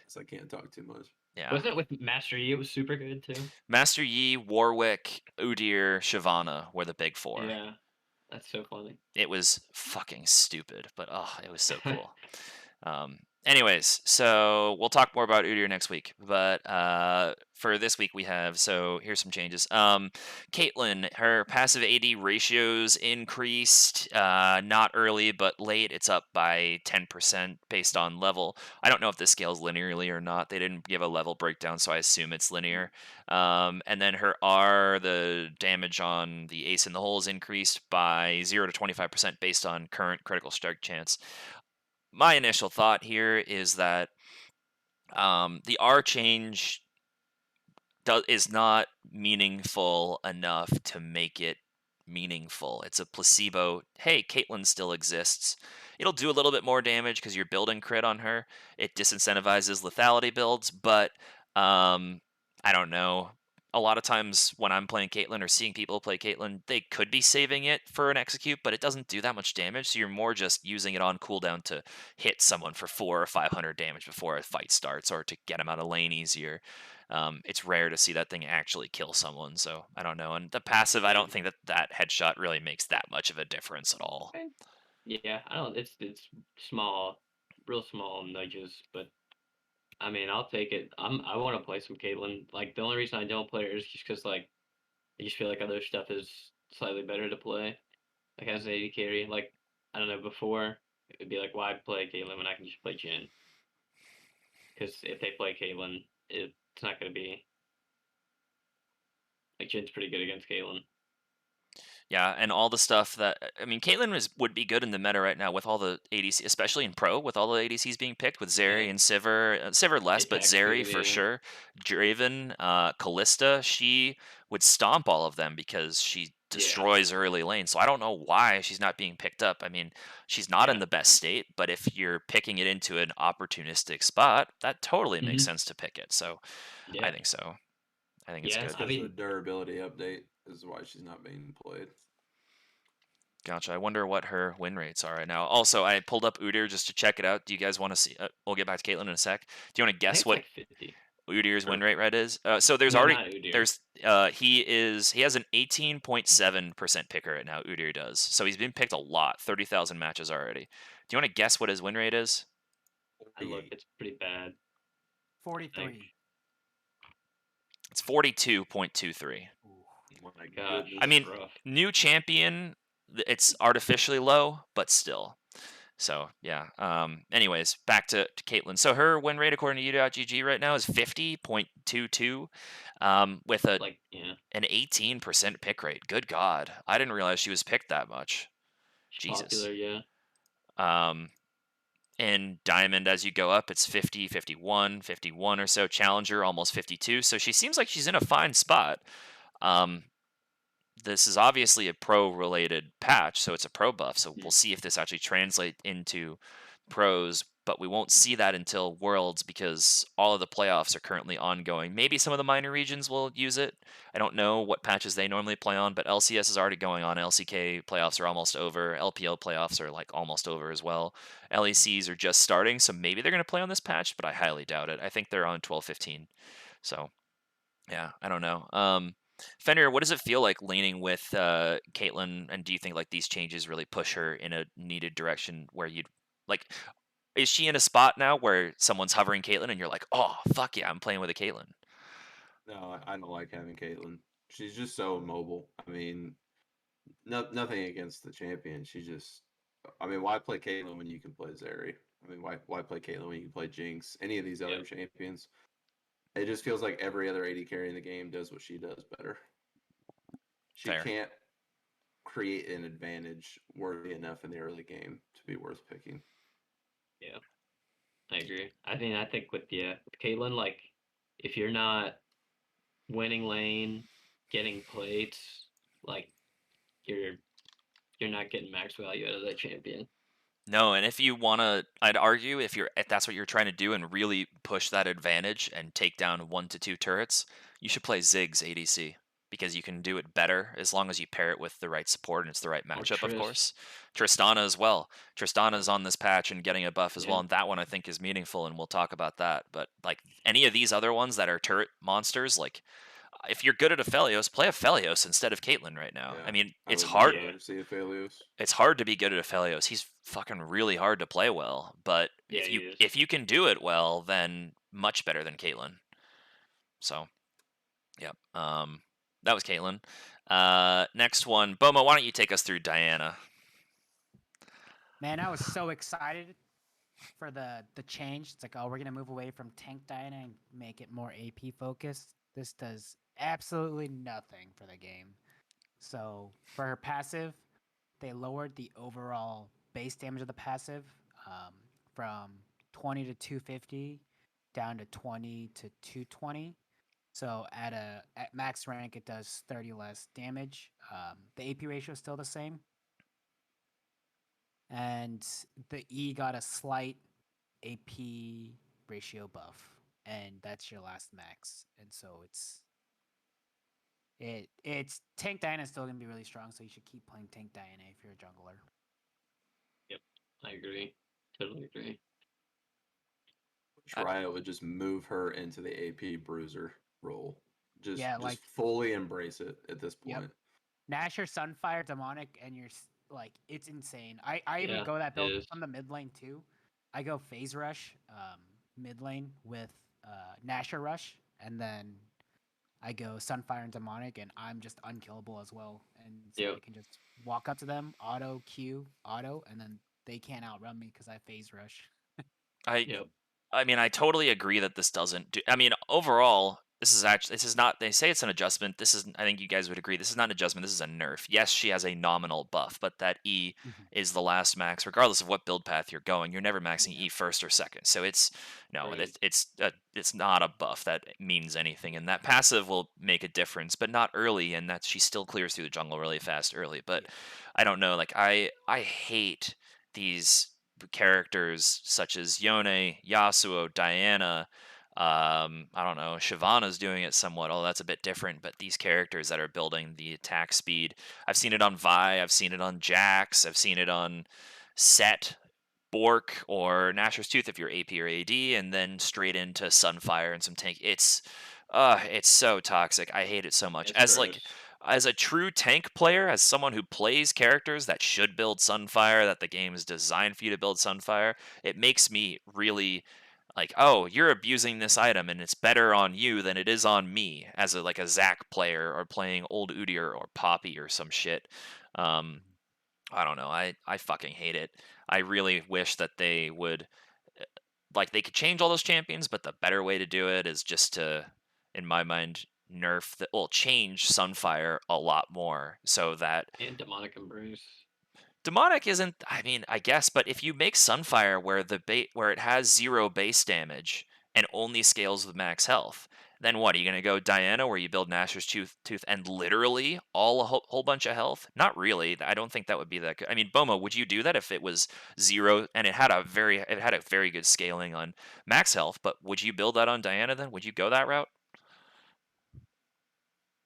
so I can't talk too much. yeah. Wasn't it with Master Yi? It was super good too. Master Yi, Warwick, Udyr, Shyvana were the big four. Yeah, that's so funny. It was fucking stupid, but oh, it was so cool. Anyways, so we'll talk more about Udyr next week. But for this week, we have here's some changes. Caitlyn, her passive AD ratios increased. Not early, but late. It's up by 10% based on level. I don't know if this scales linearly or not. They didn't give a level breakdown, so I assume it's linear. And then her R, the damage on the ace in the hole, is increased by 0 to 25% based on current critical strike chance. My initial thought here is that the R change is not meaningful enough to make it meaningful. It's a placebo. Hey, Caitlyn still exists. It'll do a little bit more damage because you're building crit on her. It disincentivizes lethality builds, but I don't know. A lot of times when I'm playing Caitlyn or seeing people play Caitlyn, they could be saving it for an execute, but it doesn't do that much damage. So you're more just using it on cooldown to hit someone for 400 or 500 damage before a fight starts, or to get them out of lane easier. It's rare to see that thing actually kill someone, so I don't know. And the passive, I don't think that headshot really makes that much of a difference at all. Yeah, I don't. It's small, real small nudges, but I mean, I'll take it. I want to play some Caitlyn. Like the only reason I don't play her is just because like I just feel like other stuff is slightly better to play. Like as an AD carry, like I don't know. Before it'd be like, why play Caitlyn when I can just play Jhin? Because if they play Caitlyn, it's not going to be like Jhin's pretty good against Caitlyn. Yeah, and all the stuff that I mean, Caitlyn would be good in the meta right now with all the ADC, especially in Pro, with all the ADCs being picked with Zeri Yeah. and Sivir. Sivir less, but Apex Zeri too, for yeah. sure. Draven, Callista, she would stomp all of them because she destroys early lane. So I don't know why she's not being picked up. I mean, she's not in Yeah. the best state, but if you're picking it into an opportunistic spot, that totally makes Mhm. sense to pick it. So I Yeah. think so. I think it's Yeah, good. I Because the mean, durability update is why she's not being played. Gotcha. I wonder what her win rates are right now. Also, I pulled up Udyr just to check it out. Do you guys want to see? We'll get back to Caitlyn in a sec. Do you want to I think guess it's what like 50. Udyr's win Sure. rate is? So there's No, already not Udyr. there's he has an 18.7% picker right now. Udyr does. So he's been picked a lot. 30,000 matches already. Do you want to guess what his win rate is? I look, it's pretty bad. 43. It's 42.23. Ooh. Oh my gosh. Goodness. I mean, rough. new champion, it's artificially low, but still. So yeah. Anyways, back to Caitlyn. So her win rate according to U.GG right now is 50.22, with Like, yeah. an 18% pick rate. Good God, I didn't realize she was picked that much. She's Jesus. popular, yeah. In Diamond, as you go up, it's 50, 51, 51 or so. Challenger, almost 52. So she seems like she's in a fine spot. This is obviously a pro-related patch, so it's a pro buff. So we'll see if this actually translates into pros, but we won't see that until Worlds because all of the playoffs are currently ongoing. Maybe some of the minor regions will use it. I don't know what patches they normally play on, but LCS is already going on. LCK playoffs are almost over. LPL playoffs are like almost over as well. LECs are just starting, so maybe they're going to play on this patch, but I highly doubt it. I think they're on 12-15. So, yeah, I don't know. Fenrir, what does it feel like leaning with Caitlyn, and do you think like these changes really push her in a needed direction where you'd like? Is she in a spot now where someone's hovering Caitlyn and you're like, oh fuck yeah, I'm playing with a Caitlyn? No, I don't like having Caitlyn. She's just so mobile. I mean, nothing against the champion. She just, I mean, why play Caitlyn when you can play Zeri? I mean, why play Caitlyn when you can play Jinx? Any of these other Yep. champions? It just feels like every other AD carry in the game does what she does better. She Fair. can't create an advantage worthy enough in the early game to be worth picking. Yeah. I agree. I think with Caitlyn, like, if you're not winning lane, getting plates, like, you're not getting max value out of that champion. No, and if you want to, I'd argue if that's what you're trying to do and really push that advantage and take down 1 to 2 turrets, you should play Ziggs ADC because you can do it better as long as you pair it with the right support and it's the right matchup, of Triss. course. Tristana as well. Tristana's on this patch and getting a buff as well, Yeah. and that one I think is meaningful, and we'll talk about that. But like any of these other ones that are turret monsters, like if you're good at Aphelios, play Aphelios instead of Caitlyn right now. Yeah, I mean, I it's would hard. rather see Aphelios. It's hard to be good at Aphelios. He's fucking really hard to play well. But Yeah, if he is. if you can do it well, then much better than Caitlyn. So, yeah. That was Caitlyn. Next one, Boma. Why don't you take us through Diana? Man, I was so excited for the change. It's like, oh, we're gonna move away from tank Diana and make it more AP focused. This does absolutely nothing for the game. So for her passive, they lowered the overall base damage of the passive from 20 to 250 down to 20 to 220. So at max rank, it does 30 less damage. The AP ratio is still the same, and the E got a slight AP ratio buff, and that's your last max. And so it's tank Diana is still gonna be really strong, so you should keep playing tank Diana if you're a jungler. Yep, I agree. Totally agree. Riot would just move her into the AP bruiser role. Just like fully embrace it at this point. Yep. Nasher, Sunfire, Demonic, and you're like, it's insane. I even Yeah, go that it build is. from the mid lane too. I go Phase Rush mid lane with Nasher Rush, and then I go Sunfire and Demonic, and I'm just unkillable as well. And so Yep. I can just walk up to them, auto, Q, auto, and then they can't outrun me because I Phase Rush. I Yep. I mean, I totally agree that this doesn't do. I mean, overall, this is not, they say it's an adjustment. This is, I think you guys would agree, this is not an adjustment, this is a nerf. Yes, she has a nominal buff, but that E Mhm. is the last max, regardless of what build path you're going. You're never maxing Yeah. E first or second. So it's no, Right. it's not a buff that means anything, and that passive will make a difference, but not early. And that she still clears through the jungle really fast early. But I don't know, like I hate these characters such as Yone, Yasuo, Diana. I don't know, Shyvana's doing it somewhat, although that's a bit different, but these characters that are building the attack speed, I've seen it on Vi, I've seen it on Jax, I've seen it on Set, Bork, or Nashor's Tooth if you're AP or AD, and then straight into Sunfire and some tank. It's so toxic. I hate it so much. It's As like gross. as a true tank player, as someone who plays characters that should build Sunfire, that the game is designed for you to build Sunfire, it makes me really like, oh, you're abusing this item and it's better on you than it is on me as a Zac player or playing old Udyr or Poppy or some shit. Um, I don't know. I fucking hate it. I really wish that they would like they could change all those champions, but the better way to do it is just to, in my mind, nerf the well, change Sunfire a lot more so that And demonic embrace. demonic isn't, I mean, I guess, but if you make Sunfire where where it has 0 base damage and only scales with max health, then what? Are you going to go Diana where you build Nashor's Tooth and literally all a whole bunch of health? Not really. I don't think that would be that good. I mean, Boma, would you do that if it was 0 and it had a very good scaling on max health, but would you build that on Diana then? Would you go that route?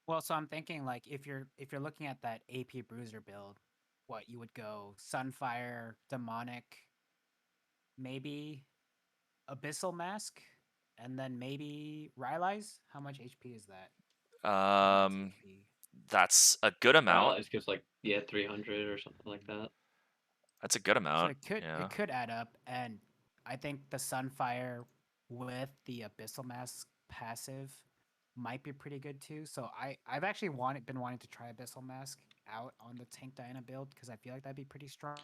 Well, so I'm thinking like if you're looking at that AP Bruiser build, what you would go Sunfire, Demonic, maybe Abyssal Mask, and then maybe Rylai's. How much HP is that? Or max Um, HP? that's a good amount. Paralyze gives 300 or something like that. That's a good So amount. it could Yeah. it could add up, and I think the Sunfire with the Abyssal Mask passive might be pretty good too. So I've actually been wanting to try Abyssal Mask out on the Tank Diana build because I feel like that'd be pretty strong.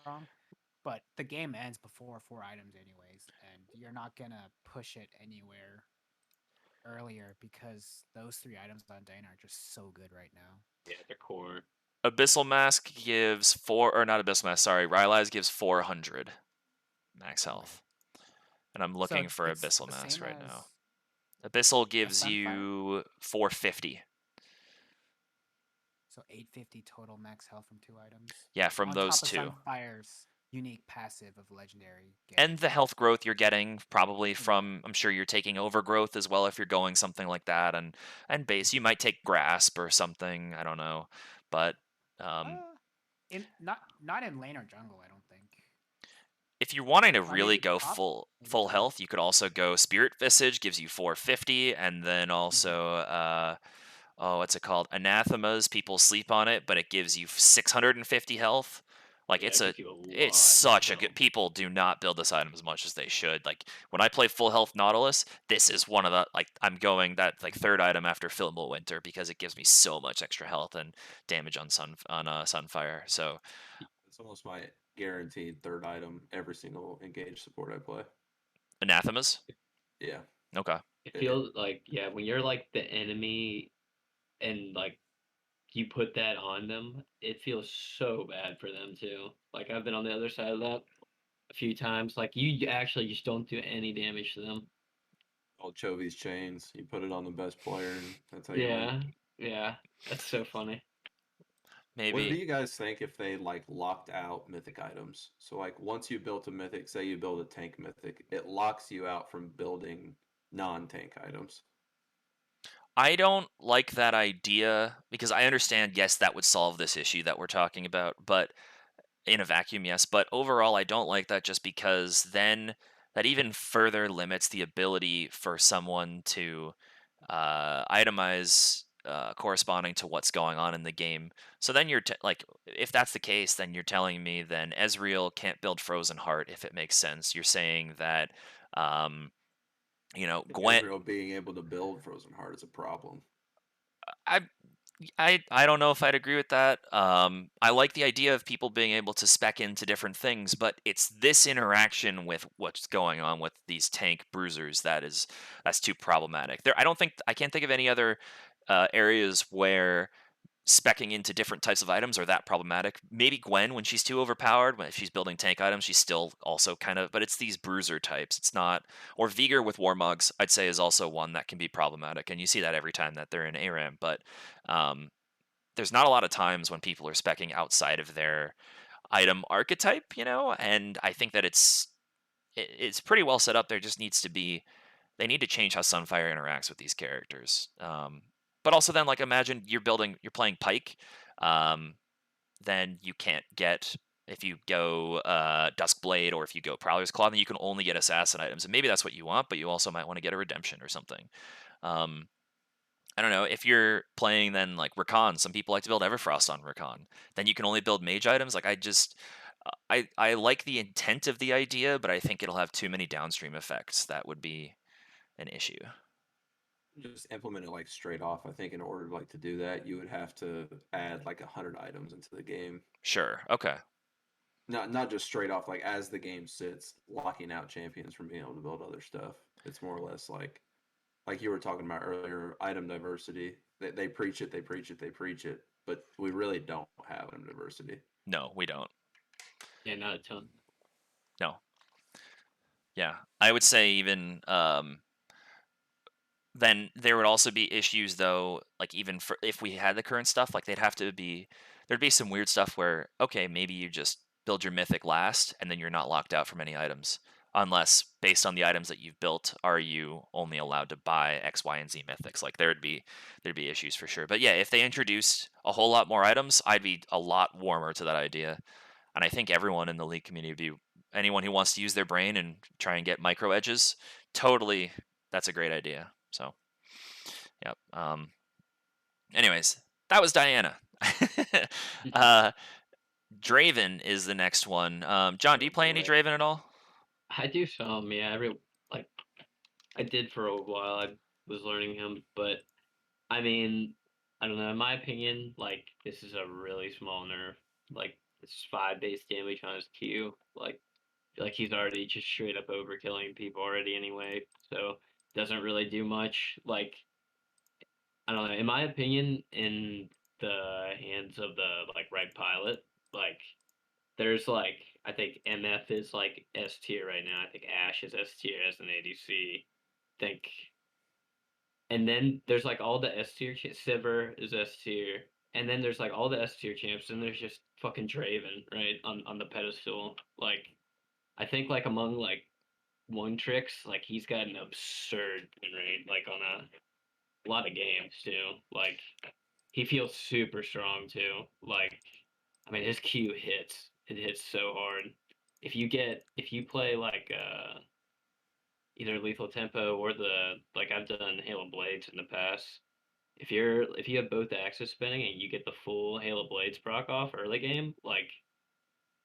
But the game ends before 4 items anyways, and you're not gonna push it anywhere earlier because those 3 items on Diana are just so good right now. Yeah, the core. Abyssal Mask gives or not Abyssal Mask, sorry, Rylai's gives 400 max Okay. health. And I'm So looking for it's Abyssal the Mask same right as now. Abyssal a gives Sunfire. you 450. So 850 total max health from 2 items. Yeah, from On those top of two. Sunfire's unique passive of legendary. And the health growth you're getting probably Yeah. from, I'm sure you're taking overgrowth as well if you're going something like that, and base you might take grasp or something, I don't know, but In not in lane or jungle, I don't think. if you're wanting to Or really maybe go top. Maybe full top. health, you could also go Spirit Visage, gives you 450, and then also oh, what's it called? Anathemas. People sleep on it, but it gives you 650 health. Like Yeah, it gives you a it's lot such a of good. health. People do not build this item as much as they should. Like when I play full health Nautilus, this is one of the like I'm going that like third item after Filmable Winter because it gives me so much extra health and damage on Sunfire. So It's almost my guaranteed third item every single engaged support I play. Anathemas. Yeah. Okay. It feels like when you're the enemy and you put that on them, it feels so bad for them too. Like I've been on the other side of that a few times. Like you actually just don't do any damage to them. All Chovy's chains. You put it on the best player, and that's how you Yeah, win. yeah, that's so funny. What do Maybe. you guys think if they locked out mythic items? So once you built a mythic, say you build a tank mythic, it locks you out from building non-tank items. I don't like that idea because I understand, yes, that would solve this issue that we're talking about, but in a vacuum, yes. But overall, I don't like that just because then that even further limits the ability for someone to itemize corresponding to what's going on in the game. So then like, if that's the case, then you're telling me then Ezreal can't build Frozen Heart if it makes sense. You're saying that, I think Gwen. Ezreal being able to build Frozen Heart is a problem. I I don't know if I'd agree with that. I like the idea of people being able to spec into different things, but it's this interaction with what's going on with these tank bruisers that's too problematic. I can't think of any other areas where specking into different types of items are that problematic. Maybe Gwen when she's too overpowered, when if she's building tank items, she's still also kind of, but it's these bruiser types. It's not, or Vigor with Warmugs, I'd say is also one that can be problematic, and you see that every time that they're in ARAM. But um, there's not a lot of times when people are specking outside of their item archetype, and I think that it's pretty well set up. There just needs to be they need to change how Sunfire interacts with these characters. But also then, like, imagine you're playing Pike, um, then you can't get if you go Duskblade or if you go Prowler's Claw, then you can only get assassin items, and maybe that's what you want, but you also might want to get a redemption or something. I don't know if you're playing then like Rakan. Some people like to build Everfrost on Rakan. Then you can only build mage items. Like I like the intent of the idea, but I think it'll have too many downstream effects that would be an issue. Just implement it like straight off. I think in order like to do that, you would have to add like 100 items into the game. Sure. Okay. Not just straight off like as the game sits, locking out champions from being able to build other stuff. It's more or less like you were talking about earlier, item diversity. They preach it, they preach it, they preach it, but we really don't have item diversity. No, we don't. Yeah, not a ton. No. Yeah, I would say even then there would also be issues though, like even for if we had the current stuff, like there'd be some weird stuff where okay, maybe you just build your mythic last and then you're not locked out from any items. Unless based on the items that you've built, are you only allowed to buy X, Y, and Z mythics? Like there'd be issues for sure. But yeah, if they introduced a whole lot more items, I'd be a lot warmer to that idea. And I think everyone in the league community would be anyone who wants to use their brain and try and get micro edges, totally that's a great idea. So yep. Anyways, that was Diana. Draven is the next one. John, do you play any boy. Draven at all? I do some, yeah. Like I did for a while. I was learning him, but I mean, I don't know. In my opinion, like this is a really small nerf. Like it's 5 base damage on his Q. Like he's already just straight up overkilling people already anyway. So doesn't really do much. Like I don't know. In my opinion, in the hands of the like right pilot, like there's like I think MF is like S tier right now. I think Ashe is S tier as an ADC. Think, and then there's like all the S tier. Sivir is S tier, and then there's like all the S tier champs, and there's just fucking Draven right on the pedestal. Like I think like among like one tricks, like he's got an absurd win rate, like on a lot of games too. Like he feels super strong too. Like I mean his Q hits. It hits so hard. If you play like either lethal tempo or the like I've done Halo Blades in the past. If you have both axes spinning and you get the full Halo Blades proc off early game, like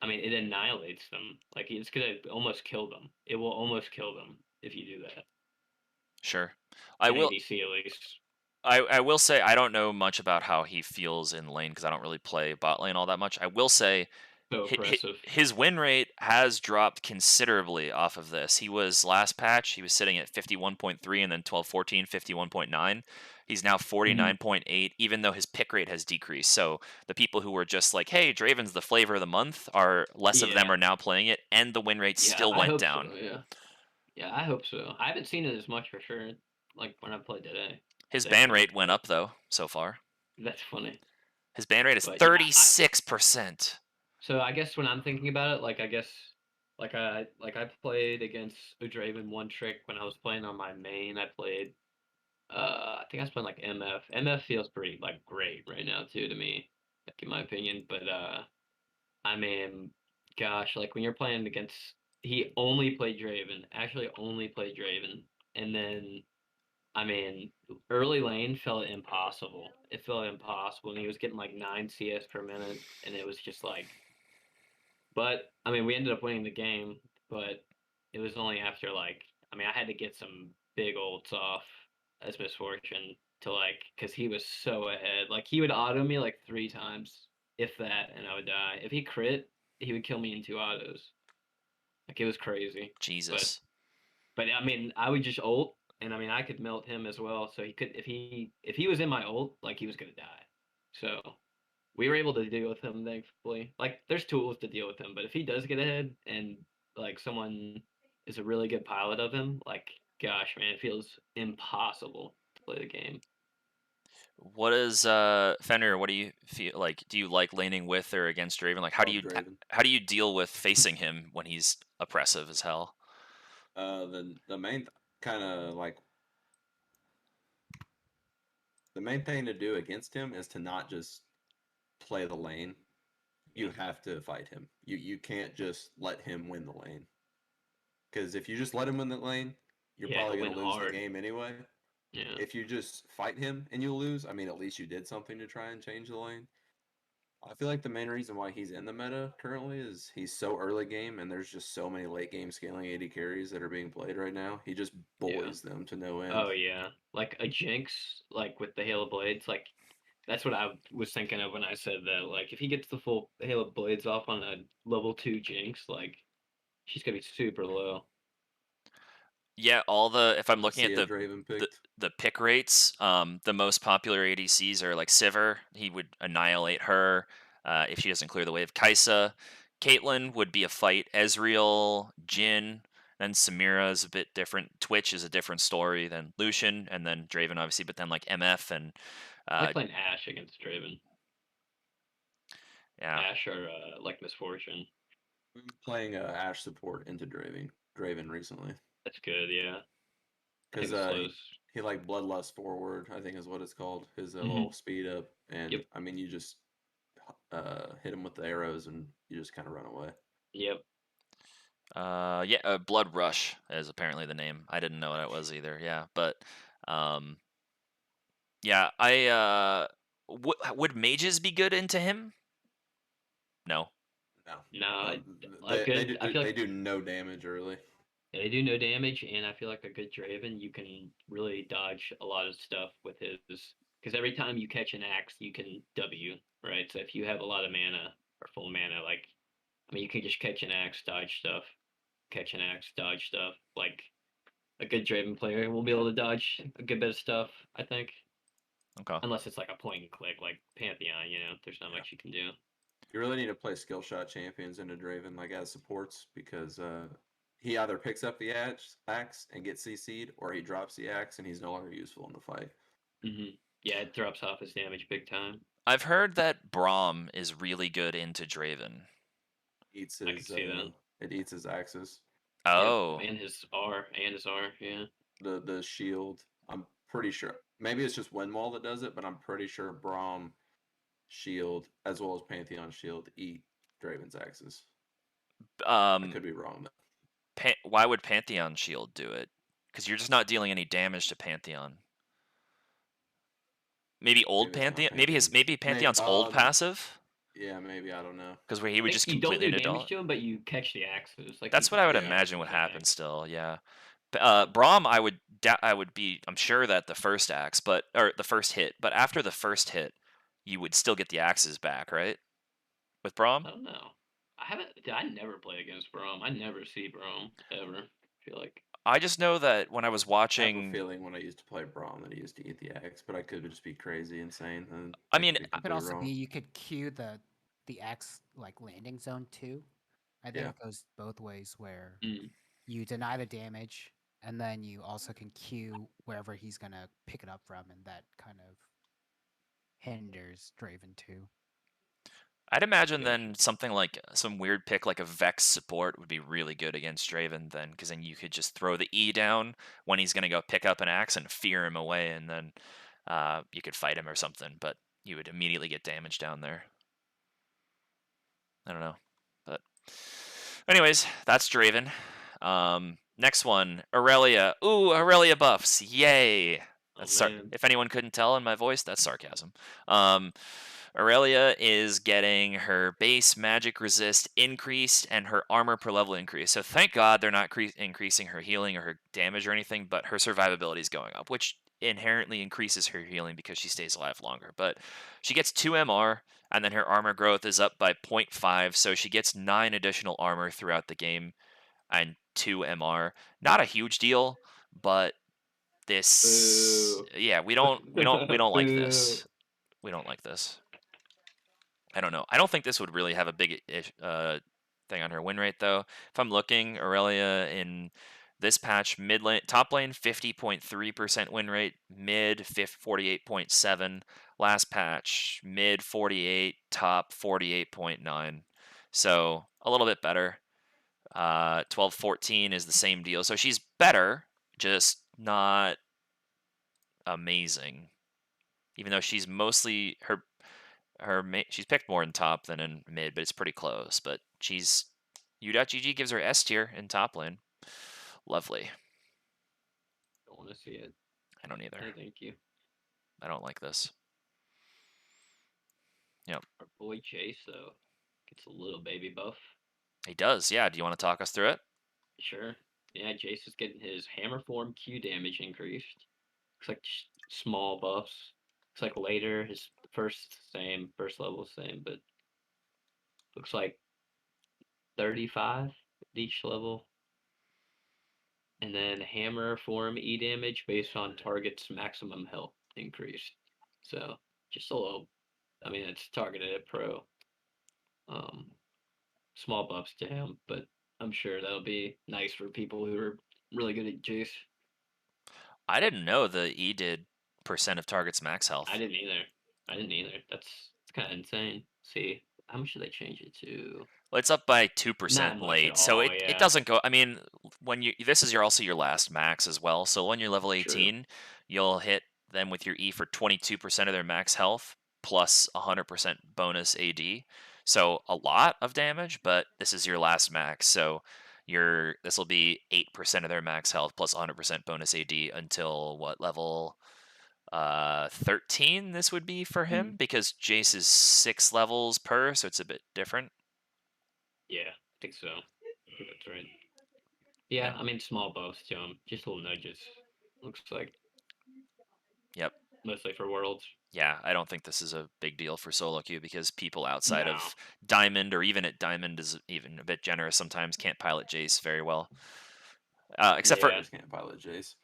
I mean it annihilates them. Like it's gonna almost kill them. It will almost kill them if you do that. Sure. I In will. ADC at least. I will say I don't know much about how he feels in lane because I don't really play bot lane all that much. I will say So oppressive. his win rate has dropped considerably off of this. He was last patch, he was sitting at 51.3 and then 12-14, 51.9. He's now 49.8, even though his pick rate has decreased. So the people who were just like, hey, Draven's the flavor of the month, are less of them Yeah. are now playing it, and the win rate Yeah, still I went hope down. so, yeah. Yeah, I hope so. I haven't seen it as much for sure, like when I played today. His ban Thankfully, rate went up though, so far. that's funny. His ban rate is But yeah, 36%. so I guess when I'm thinking about it, like I guess I played against Udraven one trick when I was playing on my main. I played I think I was playing like MF. MF feels pretty like great right now too to me, like in my opinion. But I mean, gosh, like when you're playing against he only played Draven, actually only played Draven, and then I mean, early lane felt impossible. It felt impossible, and he was getting like 9 CS per minute, and it was just like. But I mean, we ended up winning the game, but it was only after like I mean, I had to get some big ults off as misfortune, to like, because he was so ahead. Like he would auto me like 3 times, if that, and I would die. If he crit, he would kill me in 2 autos. Like it was crazy. But Jesus. I mean, I would just ult, and I mean, I could melt him as well. So he could, if he was in my ult, like he was gonna die. So we were able to deal with him, thankfully. Like there's tools to deal with him, but if he does get ahead and like someone is a really good pilot of him, like gosh, man, it feels impossible to play the game. What is Fenrir? What do you feel like? Do you like laning with or against Draven? Like, Love Draven. how do you deal with facing him when he's oppressive as hell? The main kind of like the main thing to do against him is to not just play the lane. You have to fight him. You can't just let him win the lane. Because if you just let him win the lane, you're Yeah, probably he'll going to win lose hard. the game anyway. Yeah. If you just fight him and you lose, I mean, at least you did something to try and change the lane. I feel like the main reason why he's in the meta currently is he's so early game and there's just so many late game scaling AD carries that are being played right now. He just bullies them to no end. Oh yeah, like a Jinx, like with the Halo Blades, like that's what I was thinking of when I said that. Like if he gets the full Halo Blades off on a level 2 Jinx, like she's gonna be super low. Yeah, if I'm looking at See a Draven picked. the pick rates, the most popular ADCs are like Sivir. He would annihilate her if she doesn't clear the wave. Caissa, Caitlyn would be a fight. Ezreal, Jhin, then Samira is a bit different. Twitch is a different story than Lucian, and then Draven obviously. But then like MF and I like playing Ashe against Draven. yeah, Ashe or like Misfortune. We've been playing Ashe support into Draven recently. That's good, yeah. Because he like bloodlust forward, I think is what it's called. His little speed up, and Yep. I mean you just hit him with the arrows and you just kind of run away. Yep. Blood Rush is apparently the name. I didn't know what it was either. Yeah, but yeah, would mages be good into him? No. No, They do no damage early. They do no damage, and I feel like a good Draven, you can really dodge a lot of stuff with his. Because every time you catch an axe, you can W, right? So if you have a lot of mana or full mana, like, I mean, you can just catch an axe, dodge stuff, catch an axe, dodge stuff. Like, a good Draven player will be able to dodge a good bit of stuff, I think. Okay. Unless it's like a point and click, like Pantheon, there's not much you can do. You really need to play skill shot champions into Draven, like as supports, because he either picks up the axe and gets CC'd, or he drops the axe and he's no longer useful in the fight. Yeah, it drops off his damage big time. I've heard that Braum is really good into Draven. Eats I can see that. It eats his axes. Oh. Yeah, and his R, yeah. The shield, I'm pretty sure. Maybe it's just Windwall that does it, but I'm pretty sure Braum shield as well as Pantheon shield eat Draven's axes. I could be wrong though. Why would Pantheon shield do it? Because you're just not dealing any damage to Pantheon. Maybe Pantheon. Maybe Pantheon's old passive. Yeah, maybe, I don't know. Because where he would just completely you don't do damage to him, but you catch the axes. Like that's what I would imagine would happen. Still, yeah. Braum, I'm sure that the first axe, or the first hit, but after the first hit, you would still get the axes back, right? With Braum? I don't know. I never play against Braum. I never see Braum ever. I feel like. I just know that when I was watching, I have a feeling when I used to play Braum that he used to eat the axe, but I could just be crazy insane. I mean, it could also be you could queue the axe like landing zone too. I think it goes both ways where you deny the damage and then you also can queue wherever he's gonna pick it up from, and that kind of hinders Draven too. I'd imagine then something like some weird pick like a Vex support would be really good against Draven then, because then you could just throw the E down when he's going to go pick up an axe and fear him away, and then you could fight him or something, but you would immediately get damage down there. I don't know. But anyways, that's Draven. Next one, Aurelia. Ooh, Aurelia buffs. Yay. That's if anyone couldn't tell in my voice, that's sarcasm. Aurelia is getting her base magic resist increased and her armor per level increased. So thank God they're not increasing her healing or her damage or anything, but her survivability is going up, which inherently increases her healing because she stays alive longer. But she gets 2 MR, and then her armor growth is up by 0.5, so she gets 9 additional armor throughout the game and 2 MR. Not a huge deal, but this, Boo. yeah, we don't like Boo. this. We don't like this. I don't know. I don't think this would really have a big thing on her win rate though. If I'm looking, Aurelia in this patch, mid lane, top lane 50.3% win rate, mid 48.7. Last patch, mid 48, top 48.9. So a little bit better. 12-14 is the same deal. So she's better, just not amazing. Even though she's mostly she's picked more in top than in mid, but it's pretty close. But she's U.GG gives her S tier in top lane. Lovely. Don't want to see it. I don't either. No, thank you. I don't like this. Yep. Our boy Jace though gets a little baby buff. He does, yeah. Do you want to talk us through it? Sure. Yeah, Jace is getting his hammer form Q damage increased. Looks like small buffs. Looks like later his first level same, but looks like 35 at each level. And then hammer form E damage based on target's maximum health increased. So just a little, I mean, it's targeted at pro. Small buffs to him, but I'm sure that'll be nice for people who are really good at Jace. I didn't know the E did percent of target's max health. I didn't either. That's kind of insane. See, how much did they change it to? Well, it's up by 2% Not much late, at so all, it yeah. doesn't go. I mean, when this is also your last max as well. So when you're level True. 18, you'll hit them with your E for 22% of their max health plus 100% bonus AD. So a lot of damage, but this is your last max, so this will be 8% of their max health plus 100% bonus AD until what level? 13 this would be for him because Jace is 6 levels per, so it's a bit different. Yeah, I think so. I think that's right. Yeah, I mean, small buffs to him, just little nudges. Looks like. Yep. Mostly for worlds. Yeah, I don't think this is a big deal for solo queue because people outside No. of Diamond or even at Diamond is even a bit generous sometimes, can't pilot Jace very well. Except I just can't pilot Jace.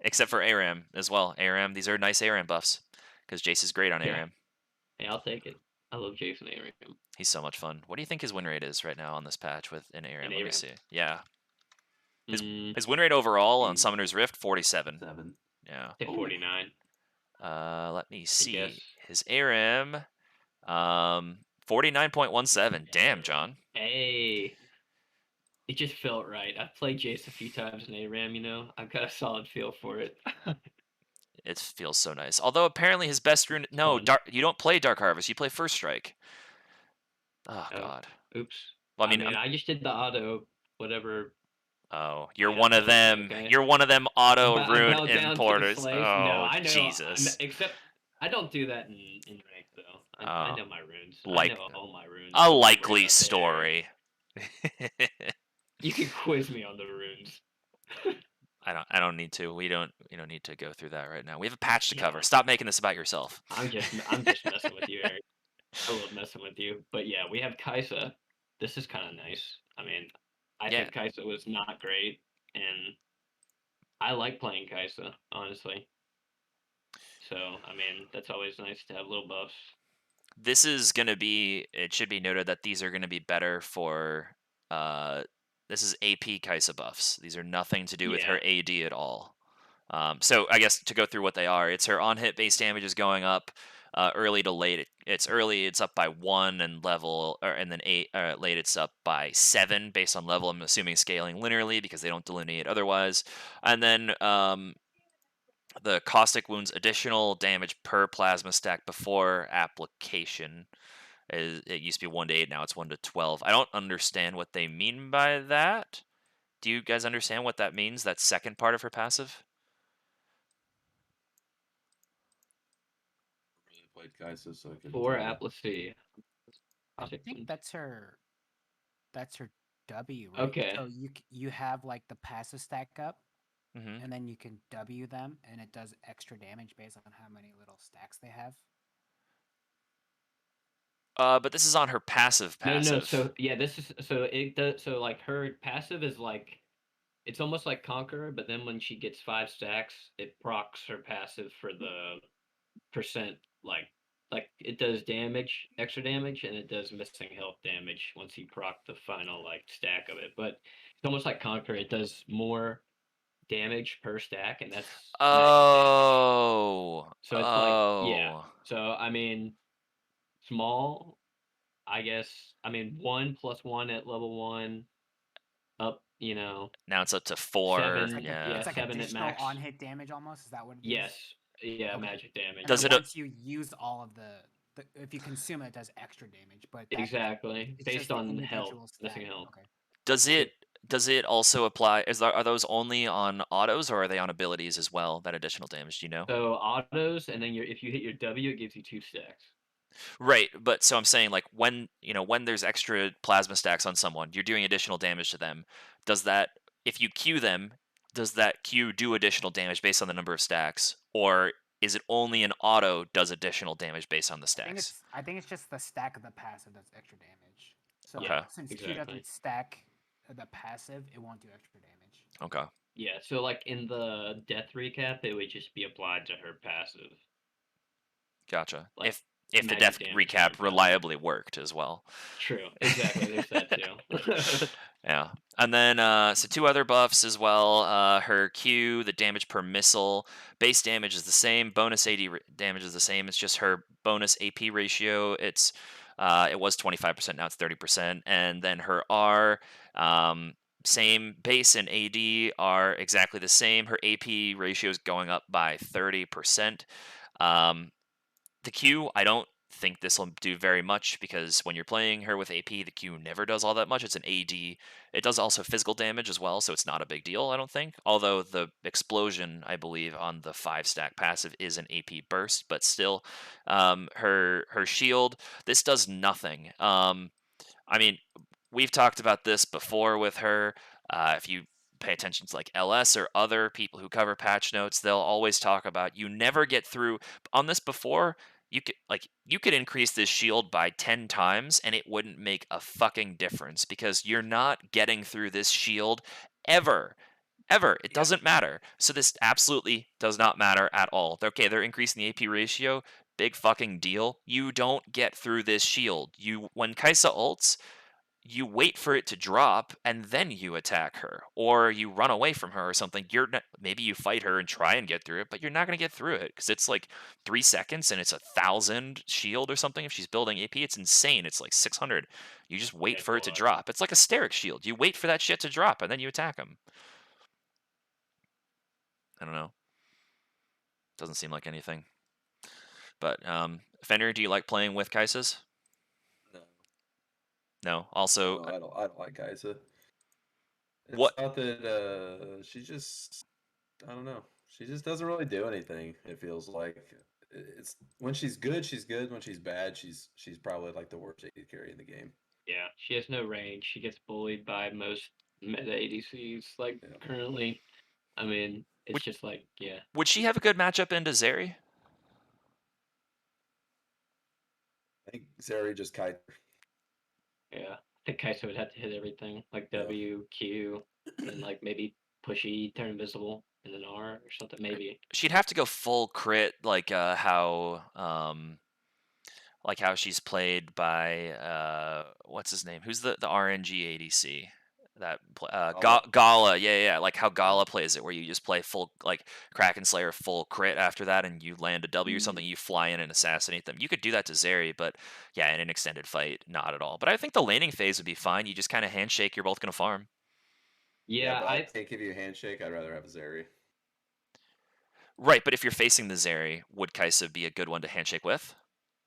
except for ARAM as well. ARAM, these are nice ARAM buffs because Jace is great on ARAM. Hey, I'll take it. I love Jason ARAM. He's so much fun. What do you think his win rate is right now on this patch with an ARAM? Let me see. Yeah. His win rate overall on Summoner's Rift, 47. 7. Yeah. 49. Let me see. His ARAM, 49.17. Damn, John. Hey. It just felt right. I've played Jace a few times in ARAM, you know. I've got a solid feel for it. It feels so nice. Although apparently his best rune... No, you don't play Dark Harvest. You play First Strike. Oh, God. Oops. Well, I mean, I just did the auto, whatever. Oh, you're one of them. Okay. You're one of them auto I'm rune down to the importers. slaves. Oh, No, I know. Jesus. Except I don't do that in rank though. I know my runes. Like I know all my runes. a likely story. You can quiz me on the runes. I don't need to. We don't need to go through that right now. We have a patch to cover. Stop making this about yourself. I'm just messing with you, Eric. I love messing with you. But yeah, we have Caissa. This is kind of nice. I mean, I think Caissa was not great, and I like playing Caissa, honestly. So, I mean, that's always nice to have little buffs. This is going to be, it should be noted that these are going to be better for, this is AP Caissa buffs. These are nothing to do with her AD at all. So I guess to go through what they are, it's her on-hit base damage is going up early to late. It's early, it's up by 1, and and then 8. Late, it's up by 7 based on level. I'm assuming scaling linearly because they don't delineate otherwise. And then the caustic wounds additional damage per plasma stack before application. It used to be 1 to 8, now it's 1 to 12. I don't understand what they mean by that. Do you guys understand what that means? That second part of her passive? Played Caissa, so I can. For Applicy. I think that's her W, right? Okay. So you have like the passive stack up, Mm-hmm. and then you can W them, and it does extra damage based on how many little stacks they have. But this is on her passive. No. So yeah, this is so it does. So like her passive is like it's almost like Conqueror, but then when she gets 5 stacks, it procs her passive for the percent like it does damage, extra damage, and it does missing health damage once you proc the final like stack of it. But it's almost like Conqueror. It does more damage per stack, and that's magic damage. Oh. So it's like yeah. Oh. So I mean, small. I guess I mean 1+1 at level 1 up. Now it's up to 4. Seven, It's like Yeah. it's like 7 at additional max. on hit damage almost. Is that what it is? Yes. Yeah, Okay. magic damage. And Does then it- once you use all of the if you consume it, it does extra damage. But that, Exactly. it's Based just the on health, individual missing stack. health. Okay. Does it also apply? Are those only on autos or are they on abilities as well? That additional damage, do you know? So autos, and then if you hit your W, it gives you 2 stacks. Right, but so I'm saying like when there's extra plasma stacks on someone, you're doing additional damage to them. Does that if you Q them, does that Q do additional damage based on the number of stacks, or is it only an auto does additional damage based on the stacks? I think it's just the stack of the passive that's extra damage. So Okay. since Q Exactly. doesn't stack the passive, it won't do extra damage. Okay. Yeah, so like in the death recap, it would just be applied to her passive. Gotcha. Like, If the magic death damage on her recap passive. reliably worked as well. True. Exactly. There's that too. Yeah. And then so 2 other buffs as well. Her Q, the damage per missile, base damage is the same, bonus AD damage is the same. It's just her bonus AP ratio. It was 25%, now it's 30%. And then her R, same base and AD are exactly the same. Her AP ratio is going up by 30%. The Q, I don't think this will do very much because when you're playing her with AP, the Q never does all that much. It's an AD. It does also physical damage as well, so it's not a big deal, I don't think. Although the explosion, I believe, on the 5-stack passive is an AP burst, but still, her shield, this does nothing. I mean, we've talked about this before with her. If you pay attention to like LS or other people who cover patch notes, they'll always talk about you never get through on this before. You could increase this shield by 10 times and it wouldn't make a fucking difference because you're not getting through this shield ever. It doesn't matter. So this absolutely does not matter at all. Okay, they're increasing the AP ratio. Big fucking deal. You don't get through this shield. When Caissa ults, you wait for it to drop and then you attack her, or you run away from her or something. Maybe you fight her and try and get through it, but you're not going to get through it because it's like 3 seconds and it's 1,000 shield or something. If she's building AP, it's insane. It's like 600. You just wait Yeah, for it to it's a lot. drop. It's like a steric shield. You wait for that shit to drop and then you attack them. I don't know. Doesn't seem like anything. But Fenrir, do you like playing with Kaisas? No, No. Also, no, I don't like Caissa. It's What- not that she just I don't know. She just doesn't really do anything. It feels like it's when she's good, she's good. When she's bad, she's probably like the worst AD carry in the game. Yeah, she has no range. She gets bullied by most meta ADCs. Like Yeah. currently, I mean, it's Would- just like yeah. would she have a good matchup into Zeri? I think Zeri just kite. Yeah, I think Kaiser would have to hit everything like Yeah. W, Q, and like maybe push E, turn invisible, and then R or something. Maybe. She'd have to go full crit, like how she's played by what's his name? Who's the RNG ADC? That Gala. Gala, yeah, like how Gala plays it, where you just play full like Kraken Slayer full crit after that, and you land a W or something, you fly in and assassinate them. You could do that to Zeri, but yeah, in an extended fight, not at all. But I think the laning phase would be fine. You just kind of handshake. You're both gonna farm. Yeah, but I I can't give you a handshake. I'd rather have a Zeri. Right, but if you're facing the Zeri, would Kaissa be a good one to handshake with?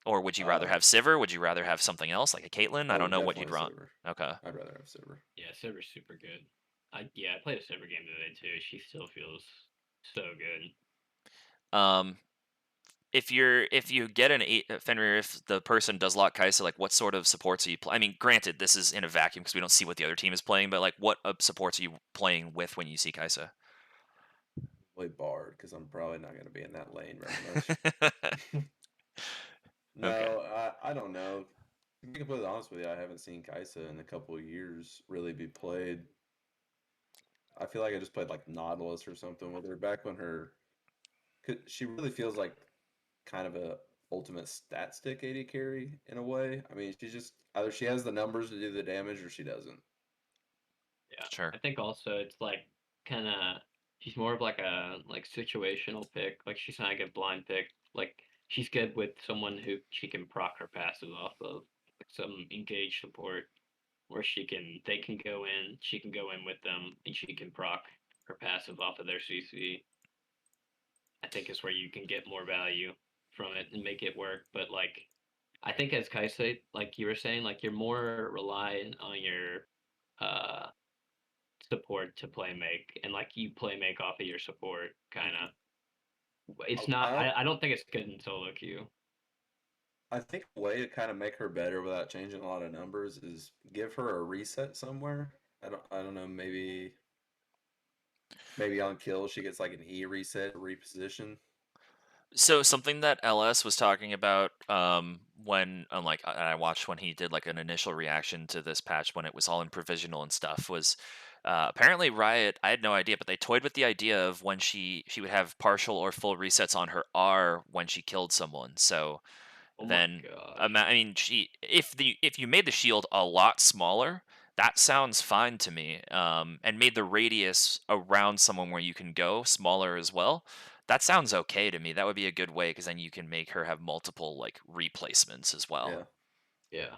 Or would you rather have Sivir? Would you rather have something else, like a Caitlyn? I don't know what you'd want. Okay. I'd rather have Sivir. yeah, Silver's super good. I played a Silver game today too. She still feels so good. If you get an 8 Fenrir, if the person does lock Kaissa, like what sort of supports are you playing? I mean, granted, this is in a vacuum because we don't see what the other team is playing, but like what supports are you playing with when you see Kaissa? play Bard because I'm probably not going to be in that lane very much. Okay. No, I don't know. To be completely honest with you, I haven't seen Caissa in a couple of years really be played. I feel like I just played like Nautilus or something with her back when she really feels like kind of a ultimate stat stick AD carry in a way. I mean, she's just either she has the numbers to do the damage or she doesn't. Yeah, Sure. I think also it's like kind of she's more of like a situational pick. Like she's not a good blind pick. Like she's good with someone who she can proc her passive off of, like some engaged support, where they can go in, she can go in with them, and she can proc her passive off of their CC. I think is where you can get more value from it and make it work. But like, I think as Kaisa, like you were saying, like you're more reliant on your uh support to play make, and like you play make off of your support kind of. It's not. I I don't think it's good in solo queue. I think a way to kind of make her better without changing a lot of numbers is give her a reset somewhere. I don't know, maybe on kill she gets like an E reset reposition. So something that LS was talking about when I watched when he did like an initial reaction to this patch when it was all in provisional and stuff was apparently Riot, I had no idea, but they toyed with the idea of when she would have partial or full resets on her R when she killed someone. So Oh my then gosh. I mean if you made the shield a lot smaller, that sounds fine to me. And made the radius around someone where you can go smaller as well. That sounds okay to me. That would be a good way because then you can make her have multiple like replacements as well. Yeah. Yeah.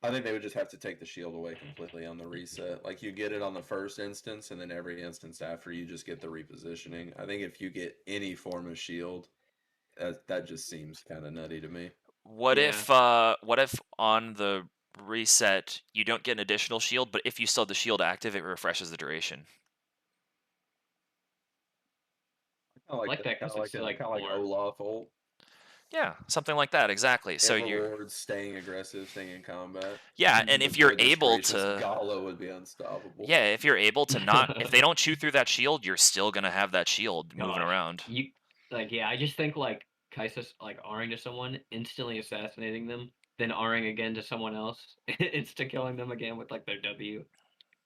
I think they would just have to take the shield away completely on the reset. Like you get it on the first instance, and then every instance after you just get the repositioning. I think if you get any form of shield, that just seems kind of nutty to me. What Yeah. if on the reset you don't get an additional shield, but if you still have the shield active, it refreshes the duration? I I like that because it's like kind of like more. Olaf ult. Yeah, something like that exactly. So It you're rewards staying aggressive, staying in combat. yeah, and But if you're goodness able gracious, to Gala would be unstoppable. yeah, if you're able to not if they don't chew through that shield, you're still gonna have that shield moving Gosh, around. you like yeah. I just think like Kaisa's like Ring to someone, instantly assassinating them, then Ring again to someone else, insta killing them again with like their W.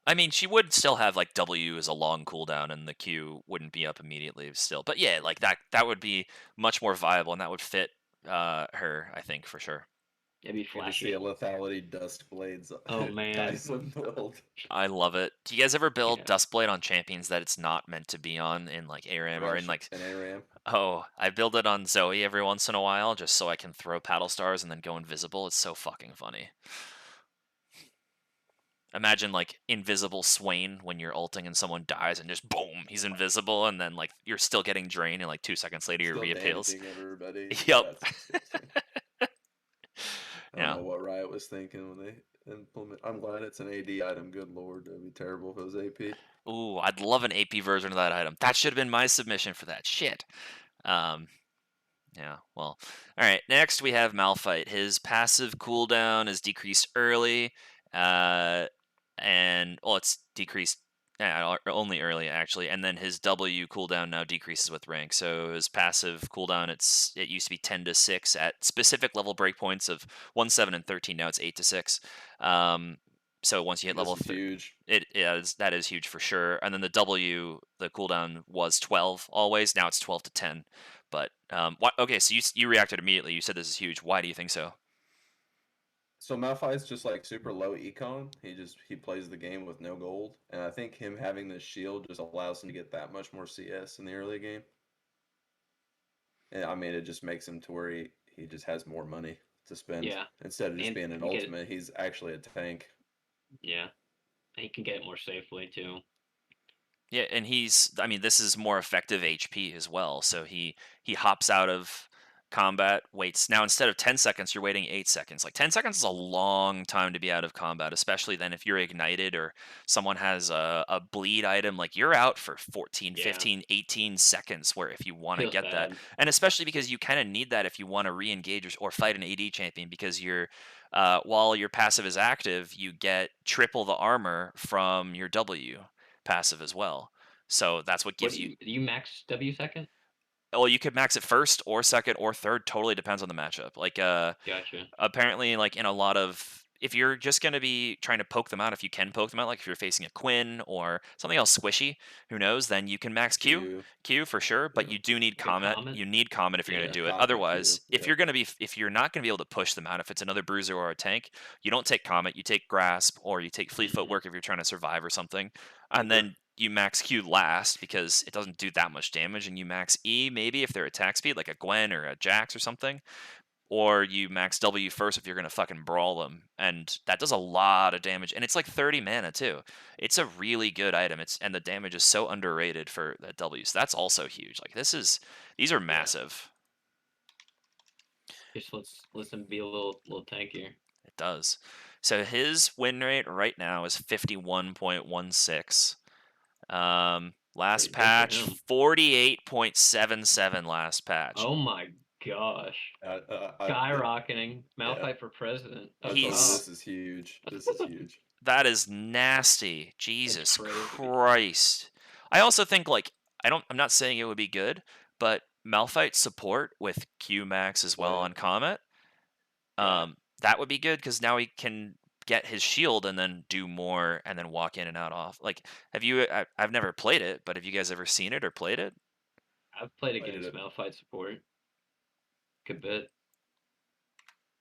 I mean, she would still have like W as a long cooldown, and the Q wouldn't be up immediately still. But yeah, like that would be much more viable, and that would fit her, I think, for sure. It'd be Good to see a flashy. lethality dust blades Oh man, Kaisa build. I love it. Do you guys ever build yeah. Dustblade on champions that it's not meant to be on in like ARAM or in Thresh like and ARAM. oh, I build it on Zoe every once in a while just so I can throw paddle stars and then go invisible. It's so fucking funny. Imagine like invisible Swain when you're ulting and someone dies and just boom, he's invisible and then like you're still getting drained and like 2 seconds later he Still reappeals. damaging everybody. Yep. That's disgusting. I don't Yeah. know what Riot was thinking when they implement. I'm glad it's an AD item. Good lord, it'd be terrible if it was AP. Ooh, I'd love an AP version of that item. That should have been my submission for that shit. Yeah, well. Alright, next we have Malphite. His passive cooldown is decreased early. And well, it's decreased only early actually, and then his W cooldown now decreases with rank. So his passive cooldown it used to be 10 to 6 at specific level breakpoints of 1, 7, and 13. Now it's 8 to 6. So once you hit level This is huge. that is huge for sure. And then the W, the cooldown was 12 always. Now it's 12 to 10. But what? Okay, so you reacted immediately. You said this is huge. Why do you think so? So Malphite's just like super low econ. He plays the game with no gold, and I think him having this shield just allows him to get that much more CS in the early game. And I mean, it just makes him to where he just has more money to spend. Yeah. Instead of just And being an you get- ultimate, he's actually a tank. Yeah, and you can get it more safely too. Yeah, and I mean, this is more effective HP as well. So he hops out of combat, waits. Now instead of 10 seconds, you're waiting 8 seconds. Like 10 seconds is a long time to be out of combat, especially then if you're ignited or someone has a bleed item, like you're out for 14, Yeah. 15, 18 seconds where if you want to Feels get that. bad. And especially because you kind of need that if you want to re-engage or fight an AD champion because you're while your passive is active, you get triple the armor from your W passive as well. So that's what What gives do you. you max W second? Well, you could max it first or second or third. Totally depends on the matchup. Like, Gotcha. apparently, like in a lot of, if you're just going to be trying to poke them out, if you can poke them out, like if you're facing a Quinn or something else squishy, who knows, then you can max Q. Q for sure, but Yeah. you do need Like a Comet. Comet? You need Comet if you're going Yeah. to do it. Comet Otherwise, Q. Yeah. if you're not going to be able to push them out, if it's another bruiser or a tank, you don't take Comet, you take Grasp, or you take Fleet Mhm. Footwork if you're trying to survive or something. And Okay. then you max Q last because it doesn't do that much damage, and you max E maybe if they're attack speed, like a Gwen or a Jax or something, or you max W first if you're gonna fucking brawl them, and that does a lot of damage, and it's like 30 mana too. It's a really good item. And the damage is so underrated for that W, so that's also huge. Like these are massive. Just let's him be a little tankier. It does. So his win rate right now is 51.16. Last Pretty good for patch, him. 48.77 last patch. Oh my gosh. Skyrocketing. Malphite for president. I He's- told you top. this is huge. This is huge. That is nasty. Jesus crazy. Christ. I also think like I'm not saying it would be good, but Malphite support with Q max as well Yeah. on Comet. Yeah. That would be good because now he can get his shield and then do more and then walk in and out off. Like, I've never played it, but have you guys ever seen it or played it? I've played Played against it. Malphite support. Good bit.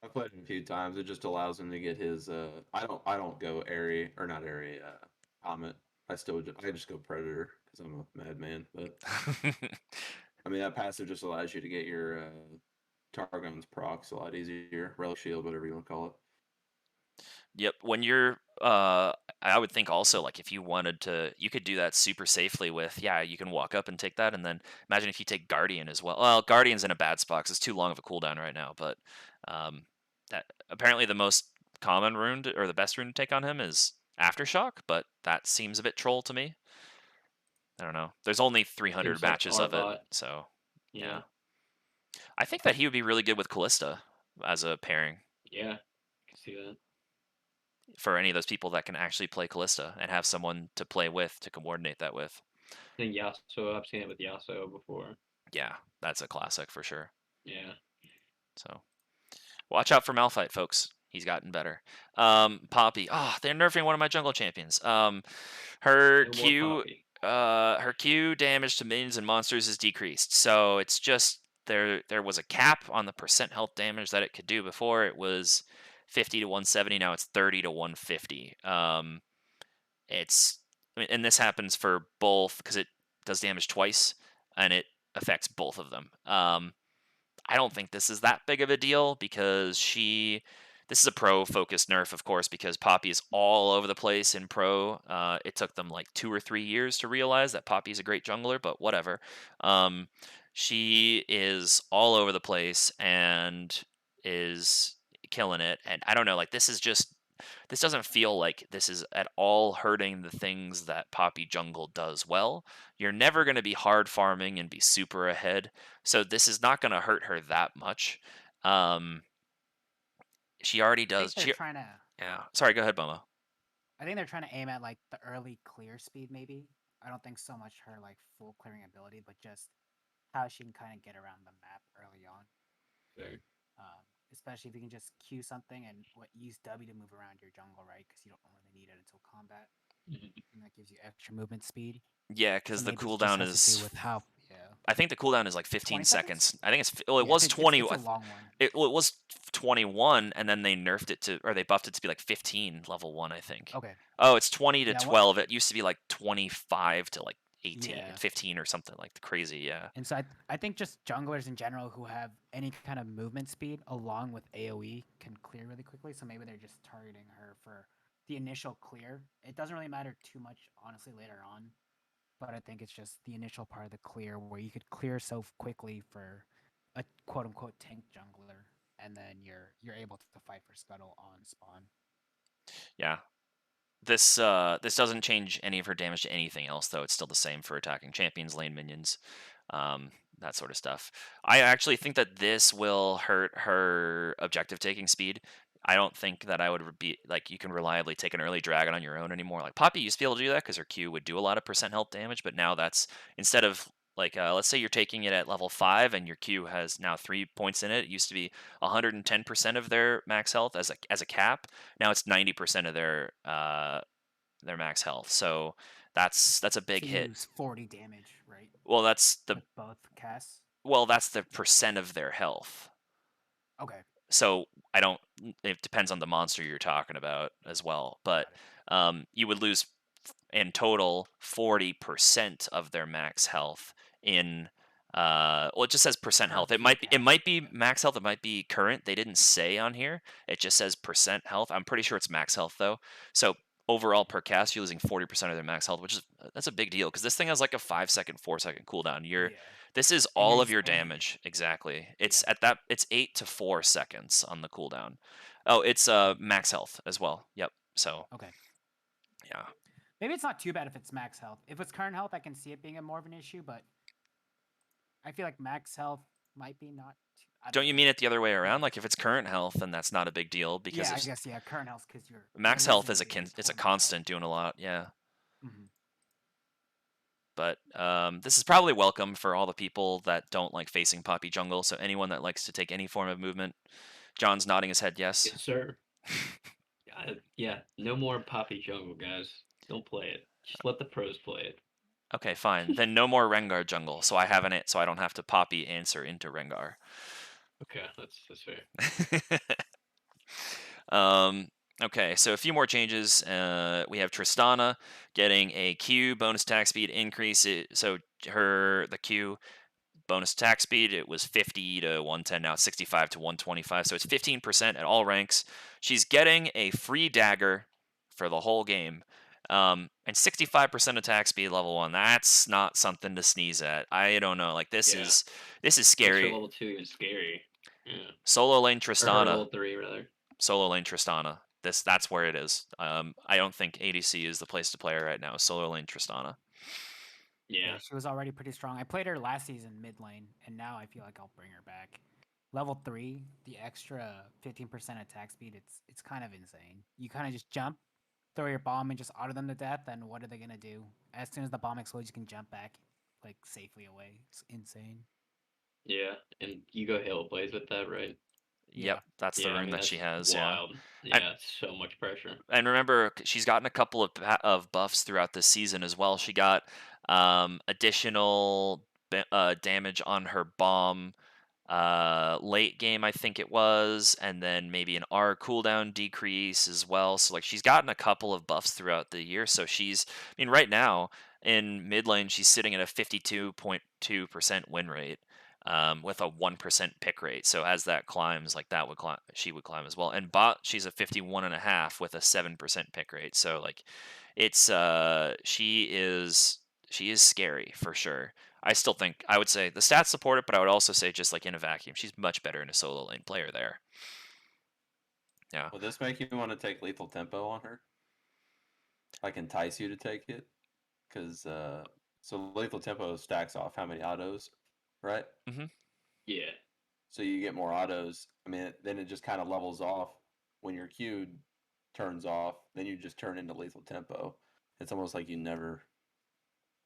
I've played it a few times. It just allows him to get his. I don't go airy or not airy. Comet. I just go predator because I'm a madman. But I mean that passive just allows you to get your Targon's procs a lot easier. Relic shield, whatever you want to call it. Yep. When you're, I would think also like if you wanted to, you could do that super safely with, yeah, you can walk up and take that, and then imagine if you take Guardian as well. Well, Guardian's in a bad spot 'cause it's too long of a cooldown right now, but that apparently the most common rune or the best rune to take on him is Aftershock, but that seems a bit troll to me. I don't know. There's only 300 Seems like matches of it, Arbot. so Yeah. I think that he would be really good with Callista as a pairing Yeah. I can see that. for any of those people that can actually play Callista and have someone to play with to coordinate that with. I think Yasuo, I've seen it with Yasuo before. Yeah, that's a classic for sure. Yeah. So watch out for Malphite, folks. He's gotten better. Poppy. Oh, they're nerfing one of my jungle champions. Her No more Q Poppy. her Q damage to minions and monsters is decreased. So it's just there was a cap on the percent health damage that it could do before. It was 50 to 170, now it's 30 to 150. And this happens for both because it does damage twice and it affects both of them. I don't think this is that big of a deal because this is a pro focused nerf, of course, because Poppy is all over the place in pro. It took them like 2 or 3 years to realize that Poppy is a great jungler, but whatever. She is all over the place and is killing it. And I don't know, like this doesn't feel like this is at all hurting the things that Poppy jungle does well. You're never going to be hard farming and be super ahead, so this is not going to hurt her that much. She already I think does. they're trying to. Yeah. Sorry, go ahead, Momo. I think they're trying to aim at like the early clear speed, maybe. I don't think so much her like full clearing ability, but just how she can kind of get around the map early on. Fair. Especially if you can just Q something and use W to move around your jungle, right? Because you don't really need it until combat, and that gives you extra movement speed. Yeah, because the maybe it just cooldown has to do is. with how. Yeah. I think the cooldown is like 15 20 seconds. seconds? I think it's. Well, it Yeah, was 20. It's a long one. It was 21, and then they nerfed it to, or they buffed it to be like 15 level 1, I think. Okay. Oh, it's 20 to Yeah, 12. It used to be like 25 to like 18, Yeah. 15 or something like crazy. Yeah. And so I think just junglers in general who have any kind of movement speed along with AoE can clear really quickly. So maybe they're just targeting her for the initial clear. It doesn't really matter too much, honestly, later on. But I think it's just the initial part of the clear where you could clear so quickly for a quote unquote tank jungler, and then you're able to fight for Scuttle on spawn. Yeah. This doesn't change any of her damage to anything else, though. It's still the same for attacking champions, lane minions, that sort of stuff. I actually think that this will hurt her objective taking speed I don't think that I would be like you can reliably take an early dragon on your own anymore. Like Poppy used to be able to do that because her Q would do a lot of percent health damage, but now that's instead of like let's say you're taking it at level 5 and your Q has now 3 points in it. It used to be 110% of their max health as a cap. Now it's 90% of their max health. So that's a big So you hit. lose 40 damage, right? Well, that's With both casts. the percent of their health. Okay. So I don't. It depends on the monster you're talking about as well, but you would lose in total 40% of their max health in. Well, it just says percent Per health. It Q might be cast. max health. It might be current. They didn't say on here. It just says percent health. I'm pretty sure it's max health though. So overall per cast, you're losing 40% of their max health, which is that's a big deal because this thing has like a 5-second, 4-second cooldown. Yeah. This is And all you're of your spamming it. damage. Exactly. Yeah. It's 8 to 4 seconds on the cooldown. Oh, it's max health as well. Yep. So Okay. yeah. Maybe it's not too bad if it's max health. If it's current health, I can see it being more of an issue, but I feel like max health might be not. Don't you mean it the other way around? Like if it's current health, then that's not a big deal because Yeah, I guess current health because you're max you're health losing is your it's a total constant doing a lot. Yeah. health. Mhm. But this is probably welcome for all the people that don't like facing Poppy jungle. So anyone that likes to take any form of movement, John's nodding his head yes. Yes, sir. Yeah, no more Poppy jungle, guys. Don't play it. Just let the pros play it. Okay, fine. Then no more Rengar jungle. So I don't have to Poppy answer into Rengar. Okay, that's fair. Okay, so a few more changes. We have Tristana getting a Q bonus attack speed increase. So the Q bonus attack speed, it was 50 to 110, now it's 65 to 125. So it's 15% at all ranks. She's getting a free dagger for the whole game. And 65% attack speed level 1. That's not something to sneeze at. I don't know. Like this Yeah. is Makes her scary. level 2 is scary. Yeah. Solo lane Or her Tristana. level 3 rather. Solo lane Tristana. That's where it is. I don't think ADC is the place to play her right now. Solo lane Tristana. Yeah. She was already pretty strong. I played her last season mid lane, and now I feel like I'll bring her back. Level 3, the extra 15% attack speed, it's kind of insane. You kind of just jump, throw your bomb, and just auto them to death, and what are they gonna do? As soon as the bomb explodes, you can jump back like safely away. It's insane. Yeah, and you go Hail Blaze with that, right? Yep, that's the rune that she has. Wild. Yeah, so much pressure. And remember, she's gotten a couple of buffs throughout this season as well. She got additional damage on her bomb late game, I think it was, and then maybe an R cooldown decrease as well. So like she's gotten a couple of buffs throughout the year. So right now in mid lane, she's sitting at a 52.2% win rate. With a 1% pick rate. So as that climbs, like that would climb, she would climb as well. And bot, she's a 51.5 with a 7% pick rate. So like, it's she is scary for sure. I would say the stats support it, but I would also say just like in a vacuum, she's much better in a solo lane player there. Yeah. Will this make you want to take lethal tempo on her? Like entice you to take it? Because so lethal tempo stacks off how many autos, right? Mm-hmm. Yeah. So you get more autos. I mean, then it just kind of levels off when your Q turns off. Then you just turn into lethal tempo. It's almost like you never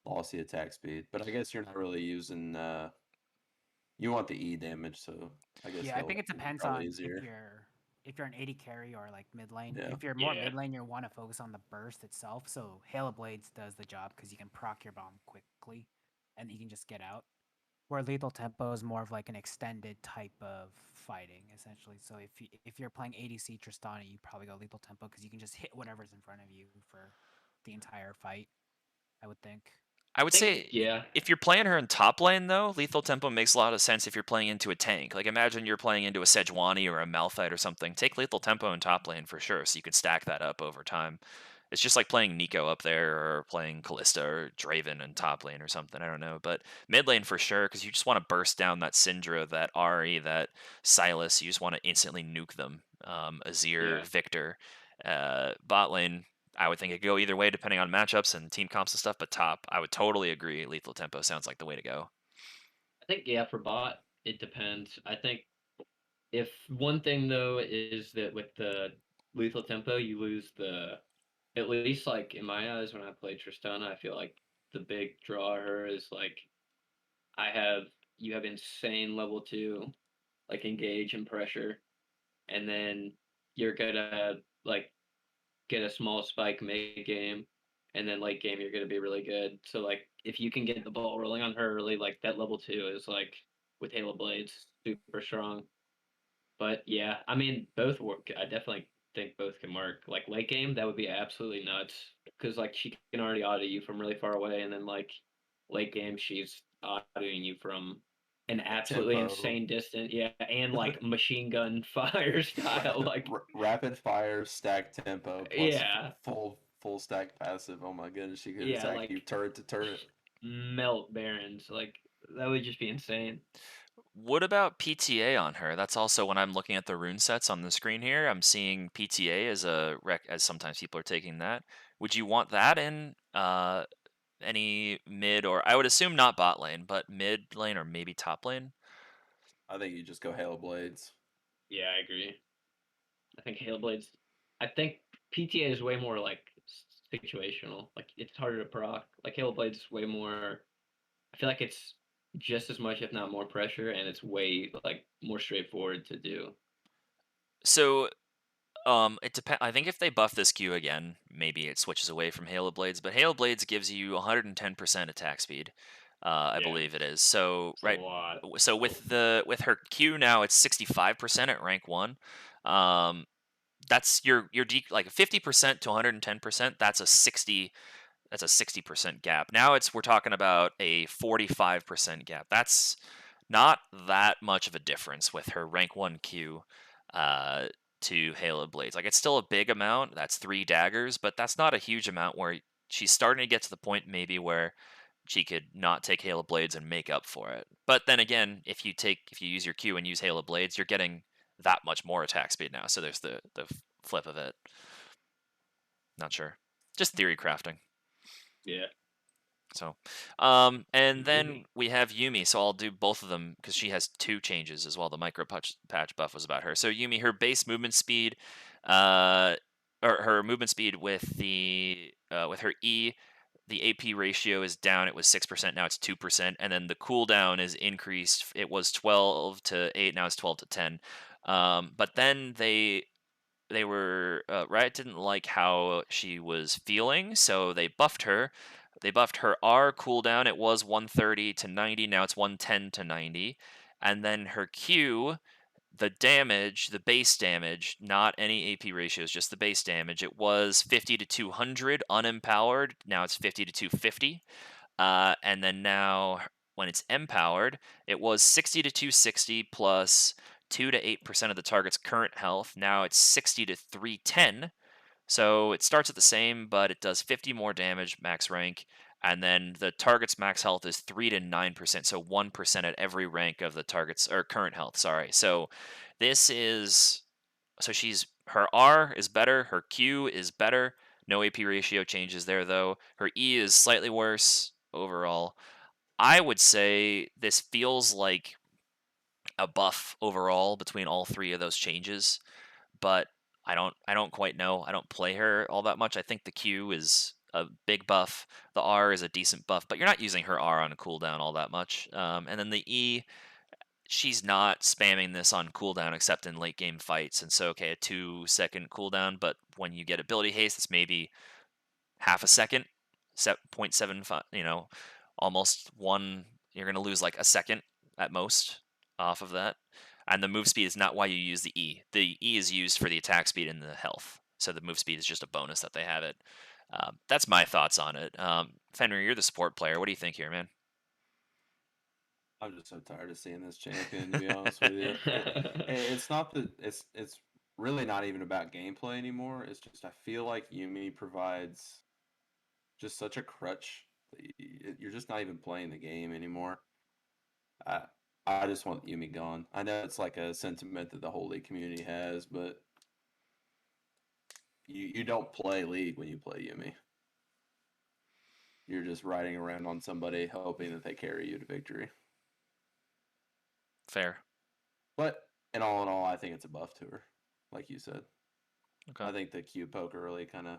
lost the attack speed. But I guess you're not really using. You want the E damage, so I guess. Yeah, I think it depends on easier. if you're an 80 carry or like mid lane. Yeah. If you're more mid lane, you want to focus on the burst itself. So Hail of Blades does the job because you can proc your bomb quickly, and you can just get out. Where lethal tempo is more of like an extended type of fighting, essentially. So if you're playing ADC Tristana, you probably go lethal tempo because you can just hit whatever's in front of you for the entire fight. I would think. I would say, yeah. If you're playing her in top lane, though, lethal tempo makes a lot of sense if you're playing into a tank. Like, imagine you're playing into a Sejuani or a Malphite or something. Take lethal tempo in top lane for sure, so you could stack that up over time. It's just like playing Nico up there or playing Callista or Draven in top lane or something. I don't know. But mid lane for sure, because you just want to burst down that Syndra, that Ahri, that Sylas. You just want to instantly nuke them. Azir, Victor. Bot lane, I would think it could go either way depending on matchups and team comps and stuff, but top, I would totally agree. Lethal tempo sounds like the way to go. I think for bot, it depends. I think If one thing though is that with the lethal tempo, you lose the, at least like in my eyes when I play Tristana, I feel like the big draw of her is like I have you have insane level 2 like engage and pressure, and then you're gonna like get a small spike mid game, and then late game you're gonna be really good. So like if you can get the ball rolling on her early, like that level 2 is like with Halo Blades super strong. But yeah, I mean both work. I definitely think both can work. Like late game, that would be absolutely nuts because like she can already auto you from really far away, and then like late game she's autoing you from an absolutely Tempo. insane distance. Yeah, and like machine gun fire style. Like Rapid fire stack tempo plus yeah, full stack passive. Oh my goodness, she could yeah, attack you like turret to turret. melt barons. Like that would just be insane. What about PTA on her? That's also when I'm looking at the rune sets on the screen here. I'm seeing PTA as a rec, as sometimes people are taking that. Would you want that in any mid, or I would assume not bot lane, but mid lane or maybe top lane? I think you just go Halo Blades. Yeah, I agree. I think Hail Blades. I think PTA is way more like situational. Like it's harder to proc. Like Hail Blades is way more. I feel like it's just as much, if not more, pressure, and it's way like more straightforward to do. So it depends. I think if they buff this Q again, maybe it switches away from Halo Blades. But Halo Blades gives you 110% attack speed. I Yeah, believe it is. So it's a right. lot. So with her Q now, it's 65% at rank 1. Um, that's your like 50% to 110%. That's a 60% gap. Now we're talking about a 45% gap. That's not that much of a difference with her rank 1 Q uh, to Halo Blades. Like it's still a big amount. That's 3 daggers, but that's not a huge amount where she's starting to get to the point maybe where she could not take Halo Blades and make up for it. But then again, if you use your Q and use Halo Blades, you're getting that much more attack speed now. So there's the flip of it. Not sure. Just theory crafting. Yeah. So, and then we have Yumi. So I'll do both of them because she has 2 changes as well. The micro patch buff was about her. So Yumi, her base movement speed, uh, or her movement speed with her E, the AP ratio is down. It was 6%, now it's 2%, and then the cooldown is increased. It was 12 to 8, now it's 12 to 10. But then they were Riot didn't like how she was feeling, so they buffed her. They buffed her R cooldown. It was 130 to 90. Now it's 110 to 90. And then her Q, the damage, the base damage, not any AP ratios, just the base damage. It was 50 to 200 unempowered. Now it's 50 to 250. And then now when it's empowered, it was 60 to 260 plus 2 to 8% of the target's current health. Now it's 60 to 310. So it starts at the same, but it does 50 more damage, max rank. And then the target's max health is 3 to 9%. So 1% at every rank of the target's or current health. Sorry. So this is. So her R is better. Her Q is better. No AP ratio changes there, though. Her E is slightly worse overall. I would say this feels like a buff overall between all 3 of those changes, but I don't quite know. I don't play her all that much. I think the Q is a big buff. The R is a decent buff, but you're not using her R on a cooldown all that much. And then the E, she's not spamming this on cooldown except in late game fights. And so, okay, a 2-second cooldown, but when you get ability haste, it's maybe half a second, 0.75, almost one. You're going to lose like a second at most off of that. And the move speed is not why you use the E. The E is used for the attack speed and the health. So the move speed is just a bonus that they have it. That's my thoughts on it. Fenrir, you're the support player. What do you think here, man? I'm just so tired of seeing this champion. To be honest with you, it's not that it's really not even about gameplay anymore. It's just I feel like Yumi provides just such a crutch. You're just not even playing the game anymore. I I just want Yumi gone. I know it's like a sentiment that the whole League community has, but you don't play League when you play Yumi. You're just riding around on somebody hoping that they carry you to victory. Fair. But in all, I think it's a buff to her, like you said. Okay. I think the Q poker really kind of,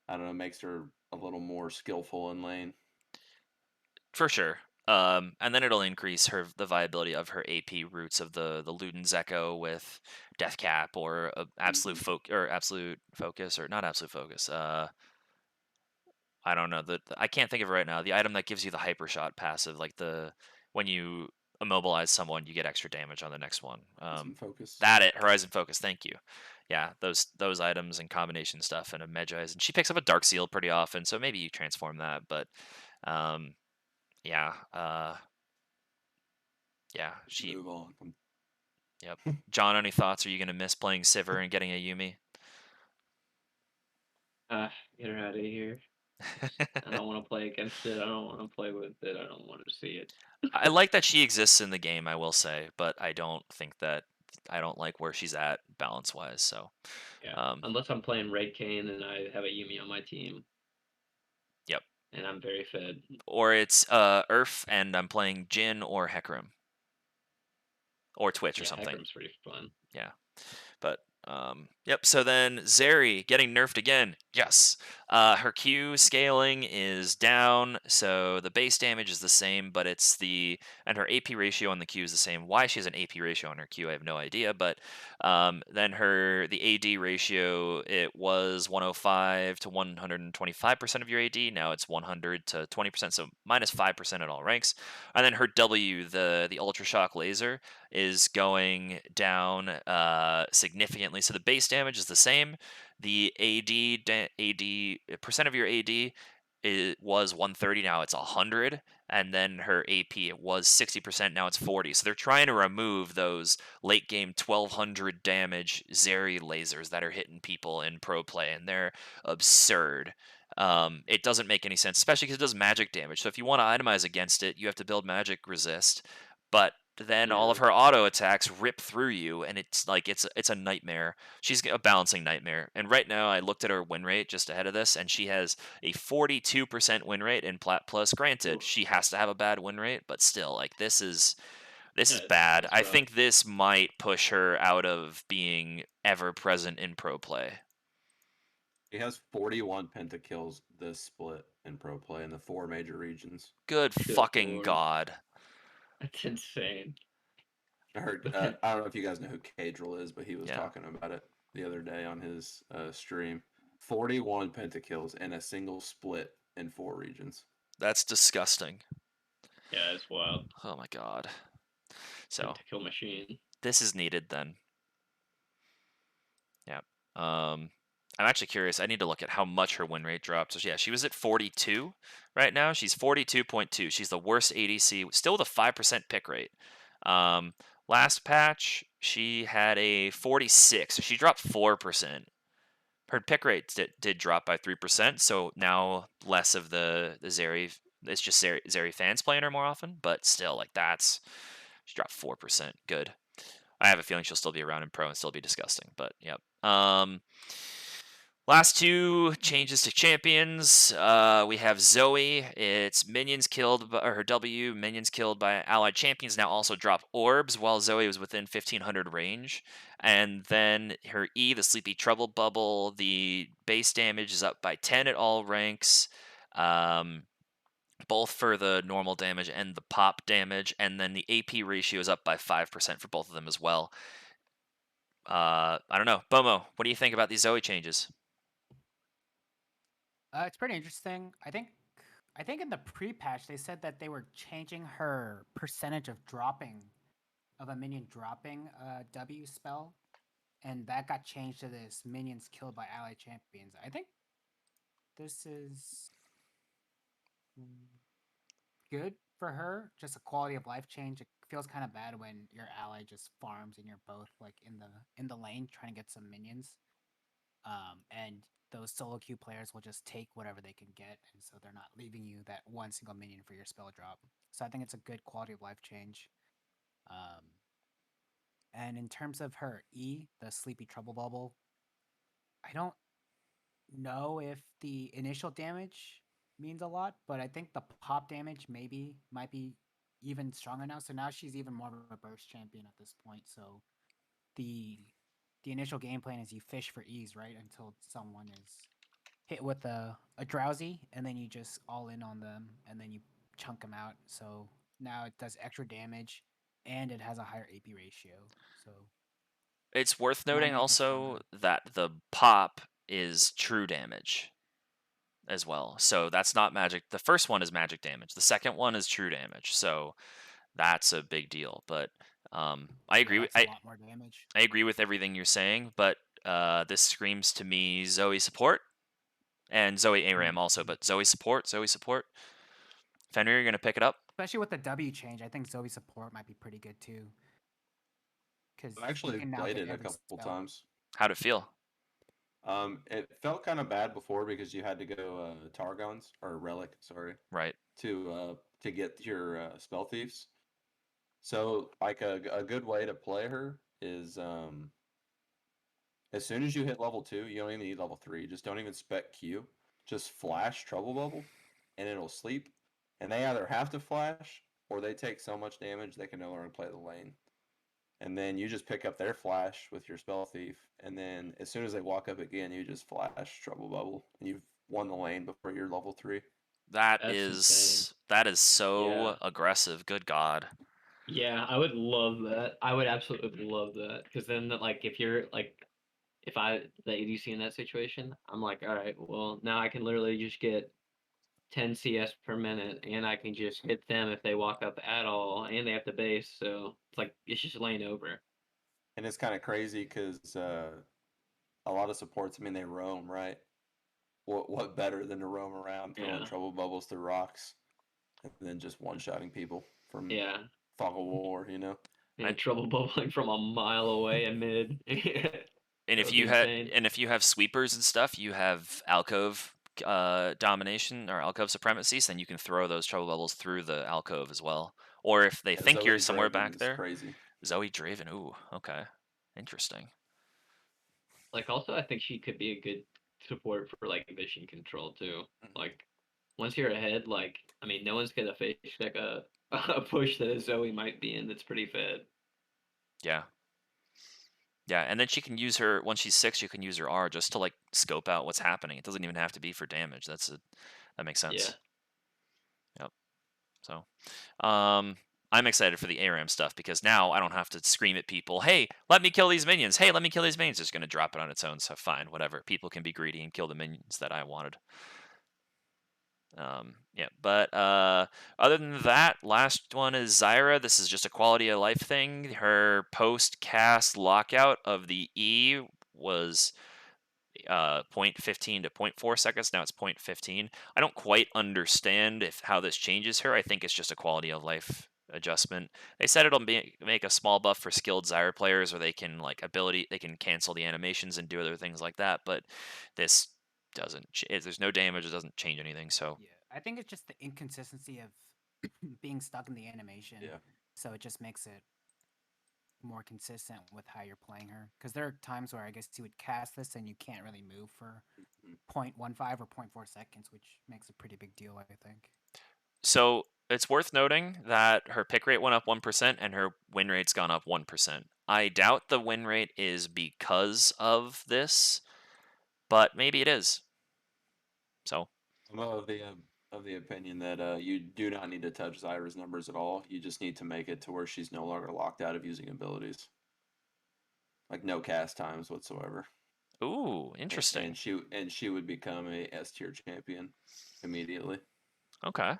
I don't know, makes her a little more skillful in lane. For sure. And then it'll increase the viability of her AP roots of the Luden's Echo with Death Cap or absolute focus or not absolute focus. I don't know I can't think of it right now. The item that gives you the hyper shot passive, like when you immobilize someone, you get extra damage on the next one. Some focus. Horizon Focus. Thank you. Yeah, those items and combination stuff and a Medjai's, and she picks up a Dark Seal pretty often, so maybe you transform that. But yeah, yeah, she. Move on. Yep. John, any thoughts? Are you gonna miss playing Sivir and getting a Yumi? Get her out of here. I don't want to play against it. I don't want to play with it. I don't want to see it. I like that she exists in the game, I will say, but I don't like where she's at balance wise. So, Yeah. Unless I'm playing Red Kane and I have a Yumi on my team. Yep. And I'm very fed. Or it's Urf and I'm playing Jin or Hecarim. Or Twitch or something. Hecarim's pretty fun. Yeah. But yep. So then Zeri getting nerfed again. Yes. Her Q scaling is down, so the base damage is the same, but and her AP ratio on the Q is the same. Why she has an AP ratio on her Q, I have no idea. But then the AD ratio, it was 105 to 125% of your AD. Now it's 100 to 20%, so minus 5% at all ranks. And then her W, the Ultra Shock laser, is going down significantly. So the base damage is the same. The AD percent of your AD was 130, now it's 100, and then her AP, it was 60%, now it's 40. So they're trying to remove those late game 1200 damage Zeri lasers that are hitting people in pro play, and they're absurd. It doesn't make any sense, especially because it does magic damage. So if you want to itemize against it, you have to build magic resist. But then all of her auto attacks rip through you, and it's like it's a nightmare. She's a balancing nightmare. And right now, I looked at her win rate just ahead of this, and she has a 42% win rate in Plat Plus. Granted, she has to have a bad win rate, but still, like this is bad. I think this might push her out of being ever present in pro play. He has 41 pentakills this split in pro play in the 4 major regions. Good fucking Lord. God. That's insane. I heard. I don't know if you guys know who Cadril is, but he was talking about it the other day on his stream. 41 pentakills in a single split in 4 regions. That's disgusting. Yeah, it's wild. Oh my God. So pentakill machine. This is needed then. Yeah. I'm actually curious. I need to look at how much her win rate dropped. So yeah, she was at 42 right now. She's 42.2. She's the worst ADC, still with a 5% pick rate. Last patch, she had a 46, so she dropped 4%. Her pick rate did drop by 3%, so now less of the Zeri. It's just Zeri fans playing her more often, but still, like she dropped 4%. Good. I have a feeling she'll still be around in pro and still be disgusting, but yep. Last two changes to champions. We have Zoe. It's minions killed by her W. Minions killed by allied champions now also drop orbs while Zoe was within 1500 range. And then her E, the Sleepy Trouble Bubble. The base damage is up by 10 at all ranks. Both for the normal damage and the pop damage. And then the AP ratio is up by 5% for both of them as well. I don't know. Bomo, what do you think about these Zoe changes? It's pretty interesting. I think in the pre-patch they said that they were changing her percentage of a minion dropping W spell, and that got changed to this minions killed by allied champions. I think this is good for her, just a quality of life change. It feels kind of bad when your ally just farms and you're both like in the lane trying to get some minions. And those solo queue players will just take whatever they can get, and so they're not leaving you that one single minion for your spell drop. So I think it's a good quality of life change. And in terms of her E, the Sleepy Trouble Bubble, I don't know if the initial damage means a lot, but I think the pop damage might be even stronger now. So now she's even more of a burst champion at this point. So the the initial game plan is you fish for ease, right? Until someone is hit with a drowsy, and then you just all in on them, and then you chunk them out. So now it does extra damage, and it has a higher AP ratio. So It's worth now noting making her also stronger. that the pop is true damage as well. So that's not magic. The first one is magic damage. The second one is true damage. So that's a big deal. But I Yeah, agree with that's a lot more damage. I agree with everything you're saying. But this screams to me Zoe support and Zoe ARAM also. But Zoe support, Zoe support. Fenrir, you're gonna pick it up. Especially with the W change, I think Zoe support might be pretty good too. Because I you actually can now played get it a every couple spell. times. How'd it feel? It felt kind of bad before because you had to go Targons or Relic, sorry, Right. to get your spell thieves. So like a good way to play her is as soon as you hit level 2, you don't even need level 3. Just don't even spec Q. Just flash Trouble Bubble, and it'll sleep. And they either have to flash or they take so much damage they can no longer play the lane. And then you just pick up their flash with your spell thief, and then as soon as they walk up again, you just flash Trouble Bubble, and you've won the lane before you're level 3. That That's insane. is so Yeah. aggressive. Good God. Yeah, I would love that. I would absolutely love that. Because then, like, if you're like, if I the ADC in that situation, I'm like, all right, well, now I can literally just get 10 CS per minute, and I can just hit them if they walk up at all, and they have the base. So it's like it's just lane over. And it's kind of crazy because a lot of supports, I mean, they roam, right? What better than to roam around throwing Yeah, Trouble Bubbles through rocks and then just one-shotting people from yeah, Fog of War, you know? and And trouble bubbling from a mile away in mid. and That if would be you had insane. and if you have sweepers and stuff, you have alcove domination or alcove supremacies, then you can throw those trouble bubbles through the alcove as well. Or if they Yeah, think you're Zoe somewhere Draven back is there, crazy. Zoe Draven. Ooh, okay, interesting. Like, also, I think she could be a good support for like vision control too. Mhm. Like, once you're ahead, like, I mean, no one's gonna face like a push that a Zoe might be in that's pretty fed. Yeah, yeah, and then she can use her once she's 6. You can use her R just to like scope out what's happening. It doesn't even have to be for damage. That makes Yeah. sense. Yep. So, um, I'm excited for the ARAM stuff because now I don't have to scream at people, "Hey, let me kill these minions! Hey, let me kill these minions!" It's going to drop it on its own. So fine, whatever. People can be greedy and kill the minions that I wanted. Yeah, but other than that, last one is Zyra. This is just a quality of life thing. Her post cast lockout of the E was 0.15 to 0.4 seconds. Now it's 0.15. I don't quite understand how this changes her. I think it's just a quality of life adjustment. They said it'll make a small buff for skilled Zyra players, or they can they can cancel the animations and do other things like that. But this doesn't. There's no damage. It doesn't change anything. So Yeah, I think it's just the inconsistency of being stuck in the animation. Yeah. So it just makes it more consistent with how you're playing her. Because there are times where I guess you would cast this and you can't really move for Mhm. 0.15 or 0.4 seconds, which makes a pretty big deal, I think. So it's worth noting that her pick rate went up 1% and her win rate's gone up 1%. I doubt the win rate is because of this, but maybe it is. So I'm of the opinion that you do not need to touch Zyra's numbers at all. You just need to make it to where she's no longer locked out of using abilities, like no cast times whatsoever. ooh, interesting. And she would become a S tier champion immediately. Okay.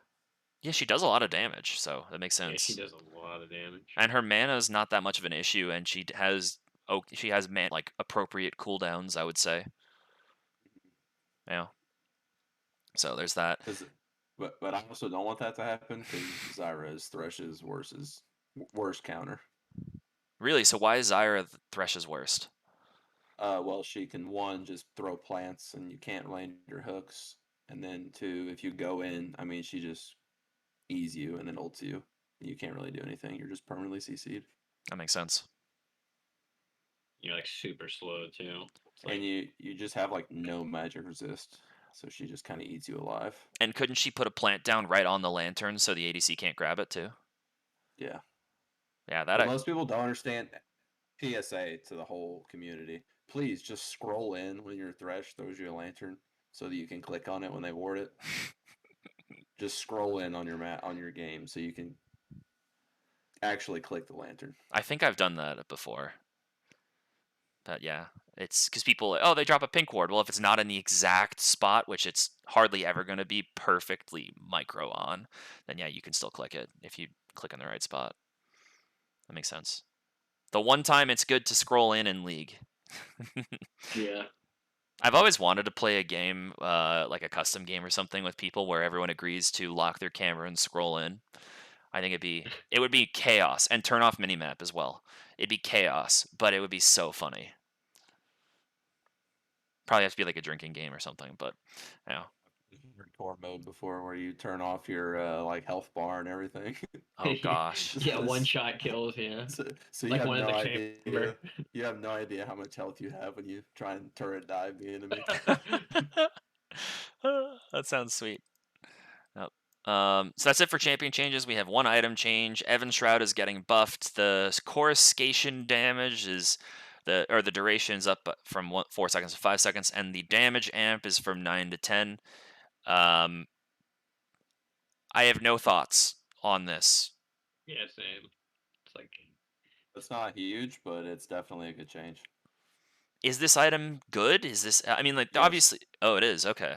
Yeah, she does a lot of damage, so that makes Yeah, she sense. does a lot of damage. And her mana is not that much of an issue, and she has like appropriate cooldowns, I would say. Yeah. So there's that. But I also don't want that to happen because Zyra is Thresh's worst counter. Really, so why is Zyra Thresh's worst? Well, she can one just throw plants and you can't land your hooks, and then two, if you go in, I mean, she just ease you and then ults you. You can't really do anything. You're just permanently CC'd. That makes sense. You're like super slow too. It's And like you just have like no magic resist, so she just kind of eats you alive. And couldn't she put a plant down right on the lantern so the ADC can't grab it too? Yeah. Yeah, But most people don't understand. PSA to the whole community: please just scroll in when your Thresh throws you a lantern, so that you can click on it when they ward it. Just scroll in on your game, so you can actually click the lantern. I think I've done that before. But yeah, it's because people, oh, they drop a pink ward. Well, if it's not in the exact spot, which it's hardly ever going to be perfectly micro on, then yeah, you can still click it if you click in the right spot. That makes sense. The one time it's good to scroll in League. Yeah. I've always wanted to play a game, like a custom game or something, with people where everyone agrees to lock their camera and scroll in. I think it would be chaos, and turn off minimap as well. It'd be chaos, but it would be so funny. Probably have to be like a drinking game or something, but yeah. Hardcore mode before, where you turn off your like health bar and everything. Oh gosh. Yeah, one shot kills. Yeah. So you Like have one in no the idea. chamber. You have no idea how much health you have when you try and turret dive the enemy. That sounds sweet. Yep. So that's it for champion changes. We have one item change. Evan Shroud is getting buffed. The coruscation damage is the duration is up from 4 seconds to 5 seconds, and the damage amp is from 9 to 10. I have no thoughts on this. Yeah, same. It's like It's not huge, but it's definitely a good change. Is this item good? Is this? I mean, like Yes. obviously. Oh, it is. Okay.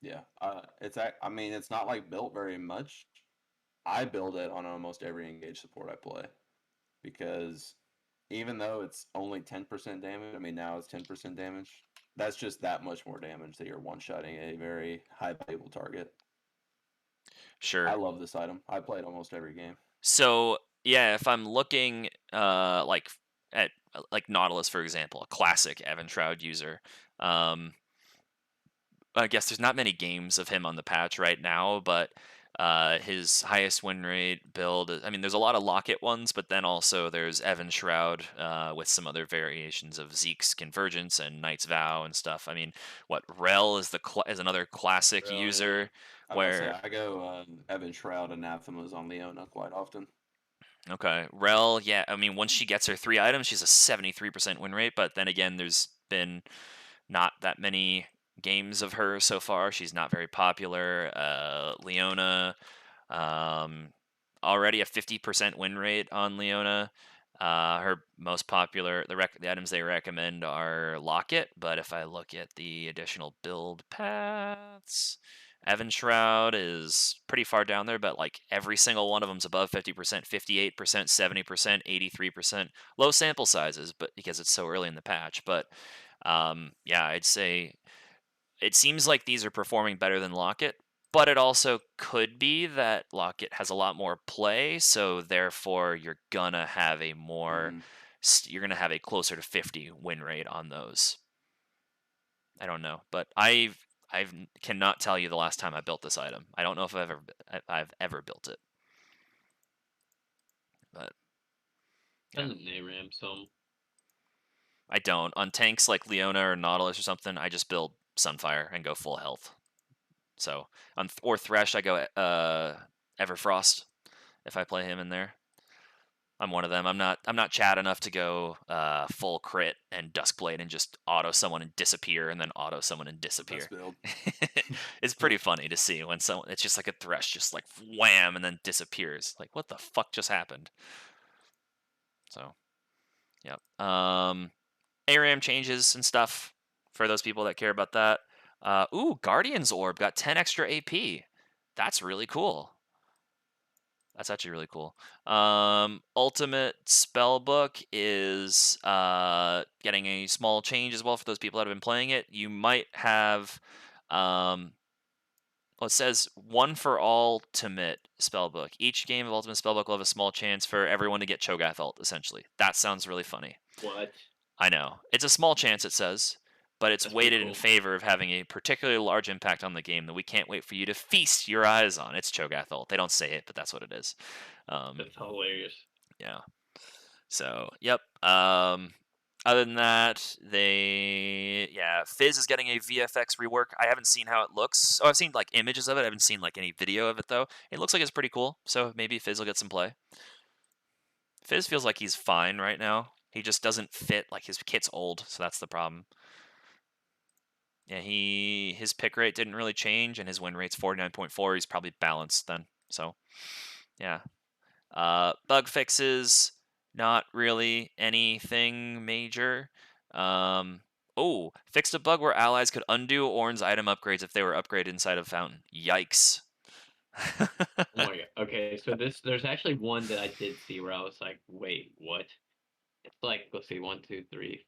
Yeah. I mean, it's not like built very much. I build it on almost every engaged support I play, because even though it's only 10% damage, I mean, now it's 10% damage. That's just that much more damage that you're one-shotting a very high valuable target. Sure. I love this item. I play it almost every game. So yeah, if I'm looking like at like Nautilus, for example, a classic Evan Shroud user, I guess there's not many games of him on the patch right now, but his highest win rate build, I mean, there's a lot of Locket ones, but then also there's Evan Shroud with some other variations of Zeke's Convergence and Knight's Vow and stuff. I mean, what Rel is is another classic Rel, user I where would say I go Evan Shroud Anathemas on Leona quite often. Okay, Rel, yeah, I mean, once she gets her 3 items, she's a 73% win rate, but then again, there's been not that many games of her so far. She's not very popular. Leona, already a 50% win rate on Leona. Her most popular, the items they recommend are Locket, but if I look at the additional build paths, Evan Shroud is pretty far down there, but like every single one of them's above 50%, 58%, 70%, 83%. Low sample sizes, but because it's so early in the patch. But yeah, I'd say it seems like these are performing better than Locket, but it also could be that Locket has a lot more play, so therefore you're gonna have a more you're gonna have a closer to 50 win rate on those. I don't know, but I cannot tell you the last time I built this item. I don't know if I've ever built it. But yeah. doesn't ARAM some. I don't. On tanks like Leona or Nautilus or something, I just build Sunfire and go full health. So on or Thresh, I go Everfrost if I play him in there. I'm one of them. I'm not Chad enough to go full crit and Duskblade and just auto someone and disappear and then auto someone and disappear. Best build. It's pretty funny to see when someone, it's just like a Thresh just like wham and then disappears. Like what the fuck just happened? So, yep. ARAM changes and stuff for those people that care about that. Ooh, Guardian's Orb got 10 extra AP. That's really cool. That's actually really cool. Ultimate Spellbook is getting a small change as well for those people that have been playing it. You might have, well, it says one for all Ultimate Spellbook. Each game of Ultimate Spellbook will have a small chance for everyone to get Cho'Gath ult, essentially. That sounds really funny. What? I know. It's a small chance, it says, but it's That's pretty weighted in cool. favor of having a particularly large impact on the game that we can't wait for you to feast your eyes on. It's Cho'Gath ult. They don't say it, but that's what it is. That's hilarious. Yeah. So, yep. Other than that, Yeah, Fizz is getting a VFX rework. I haven't seen how it looks. Oh, I've seen like images of it. I haven't seen like any video of it though. It looks like it's pretty cool. So maybe Fizz will get some play. Fizz feels like he's fine right now. He just doesn't fit. Like his kit's old, so that's the problem. Yeah, his pick rate didn't really change, and his win rate's 49.4. He's probably balanced then. So, yeah. Bug fixes, not really anything major. Fixed a bug where allies could undo Ornn's item upgrades if they were upgraded inside of Fountain. Yikes. Oh my god. Okay, so there's actually one that I did see where I was like, wait, what? It's like, let's see, 1, 2, 3,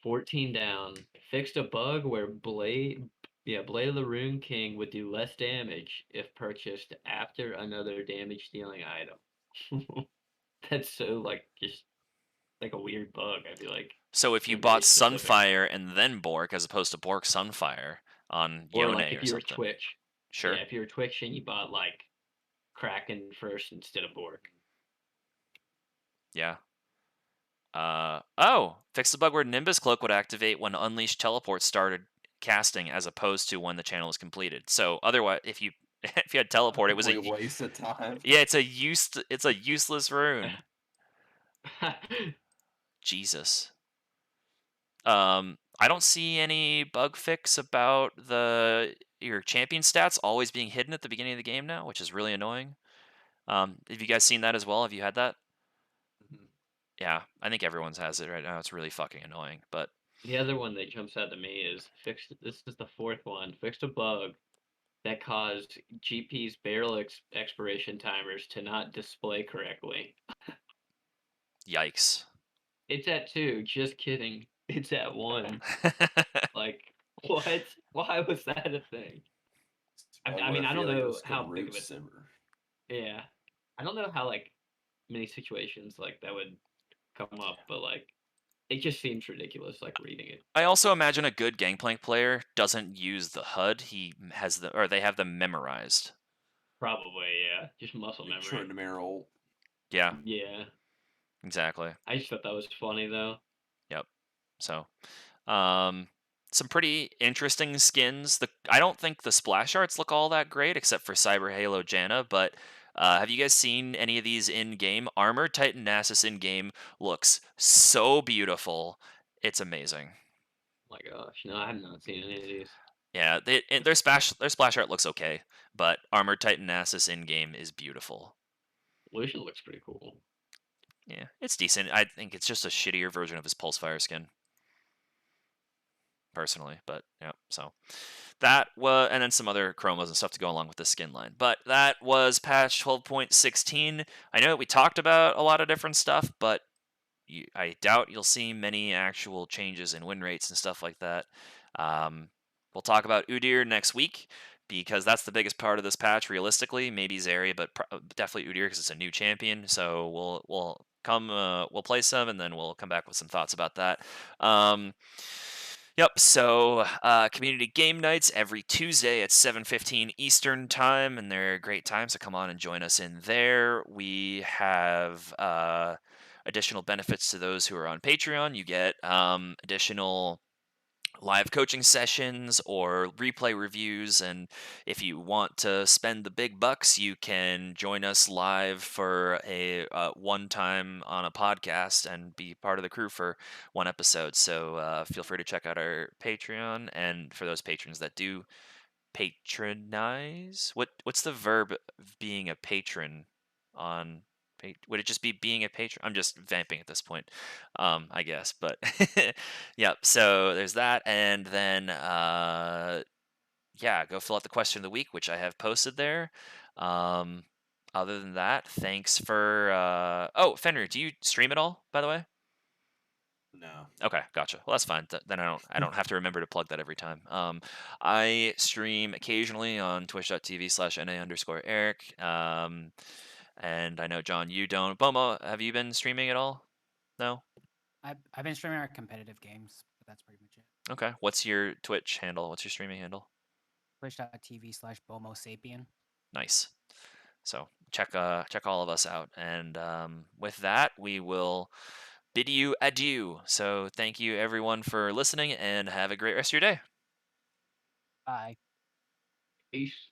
14 down. Fixed a bug where Blade of the Rune King would do less damage if purchased after another damage dealing item. That's so like just like a weird bug, I feel like. So if you And very bought specific. Sunfire and then Bork, as opposed to Bork Sunfire on Or Yone like if or you were something. Twitch. Sure. Yeah, if you were Twitch and you bought like Kraken first instead of Bork. Yeah. Fix the bug where Nimbus Cloak would activate when Unleashed Teleport started casting, as opposed to when the channel is completed. So otherwise, if you had teleport, it was a Complete waste of time. yeah, it's a useless rune. Jesus. I don't see any bug fix about your champion stats always being hidden at the beginning of the game now, which is really annoying. Have you guys seen that as well? Have you had that? Mhm. Yeah, I think everyone's has it right now. It's really fucking annoying, but The other one that jumps out to me is this is the fourth one. Fixed a bug that caused GP's barrel expiration timers to not display correctly. yikes. It's at 2. Just kidding. It's at 1. Like, what? Why was that a thing? I mean, I don't know how big of a simmer. yeah. I don't know how like many situations like that would come up, but like it just seems ridiculous. Like reading it. I also imagine a good Gangplank player doesn't use the HUD. They have them memorized. Probably, yeah. Just muscle memory. Trinity ult. Yeah, Yeah. exactly. I just thought that was funny though. Yep. So, some pretty interesting skins. I don't think the splash arts look all that great, except for Cyber Halo Janna. But have you guys seen any of these in game? Armored Titan Nasus in game looks so beautiful. It's amazing. Oh my gosh, no, I have not seen any of these. Yeah, their splash art looks okay, but Armored Titan Nasus in game is beautiful. Lucian looks pretty cool. Yeah, it's decent. I think it's just a shittier version of his Pulsefire skin, personally. But yeah, so that was, and then some other chromos and stuff to go along with the skin line. But that was patch 12.16. I know we talked about a lot of different stuff, but I doubt you'll see many actual changes in win rates and stuff like that. We'll talk about Udyr next week, because that's the biggest part of this patch, realistically. Maybe Zarya, but definitely Udyr because it's a new champion. So we'll play some, and then we'll come back with some thoughts about that. Yep. So community game nights every Tuesday at 7:15 Eastern time, and they're a great time. So come on and join us in there. We have additional benefits to those who are on Patreon. You get additional live coaching sessions or replay reviews, and if you want to spend the big bucks, you can join us live for a one time on a podcast and be part of the crew for one episode. So feel free to check out our Patreon, and for those patrons that do patronize, what's the verb of being a patron on? Would it just be being a patron? I'm just vamping at this point, I guess. But yeah, so there's that, and then yeah, go fill out the question of the week, which I have posted there. Other than that, thanks for. Oh, Fenrir, do you stream at all, by the way? No. Okay, gotcha. Well, that's fine. Then I don't have to remember to plug that every time. I stream occasionally on twitch.tv/na_Eric. And I know, John, you don't. Bomo, have you been streaming at all? No? I've been streaming our competitive games, but that's pretty much it. Okay. What's your Twitch handle? What's your streaming handle? Twitch.tv/BomoSapien. Nice. So check all of us out. And with that, we will bid you adieu. So thank you everyone for listening, and have a great rest of your day. Bye. Peace.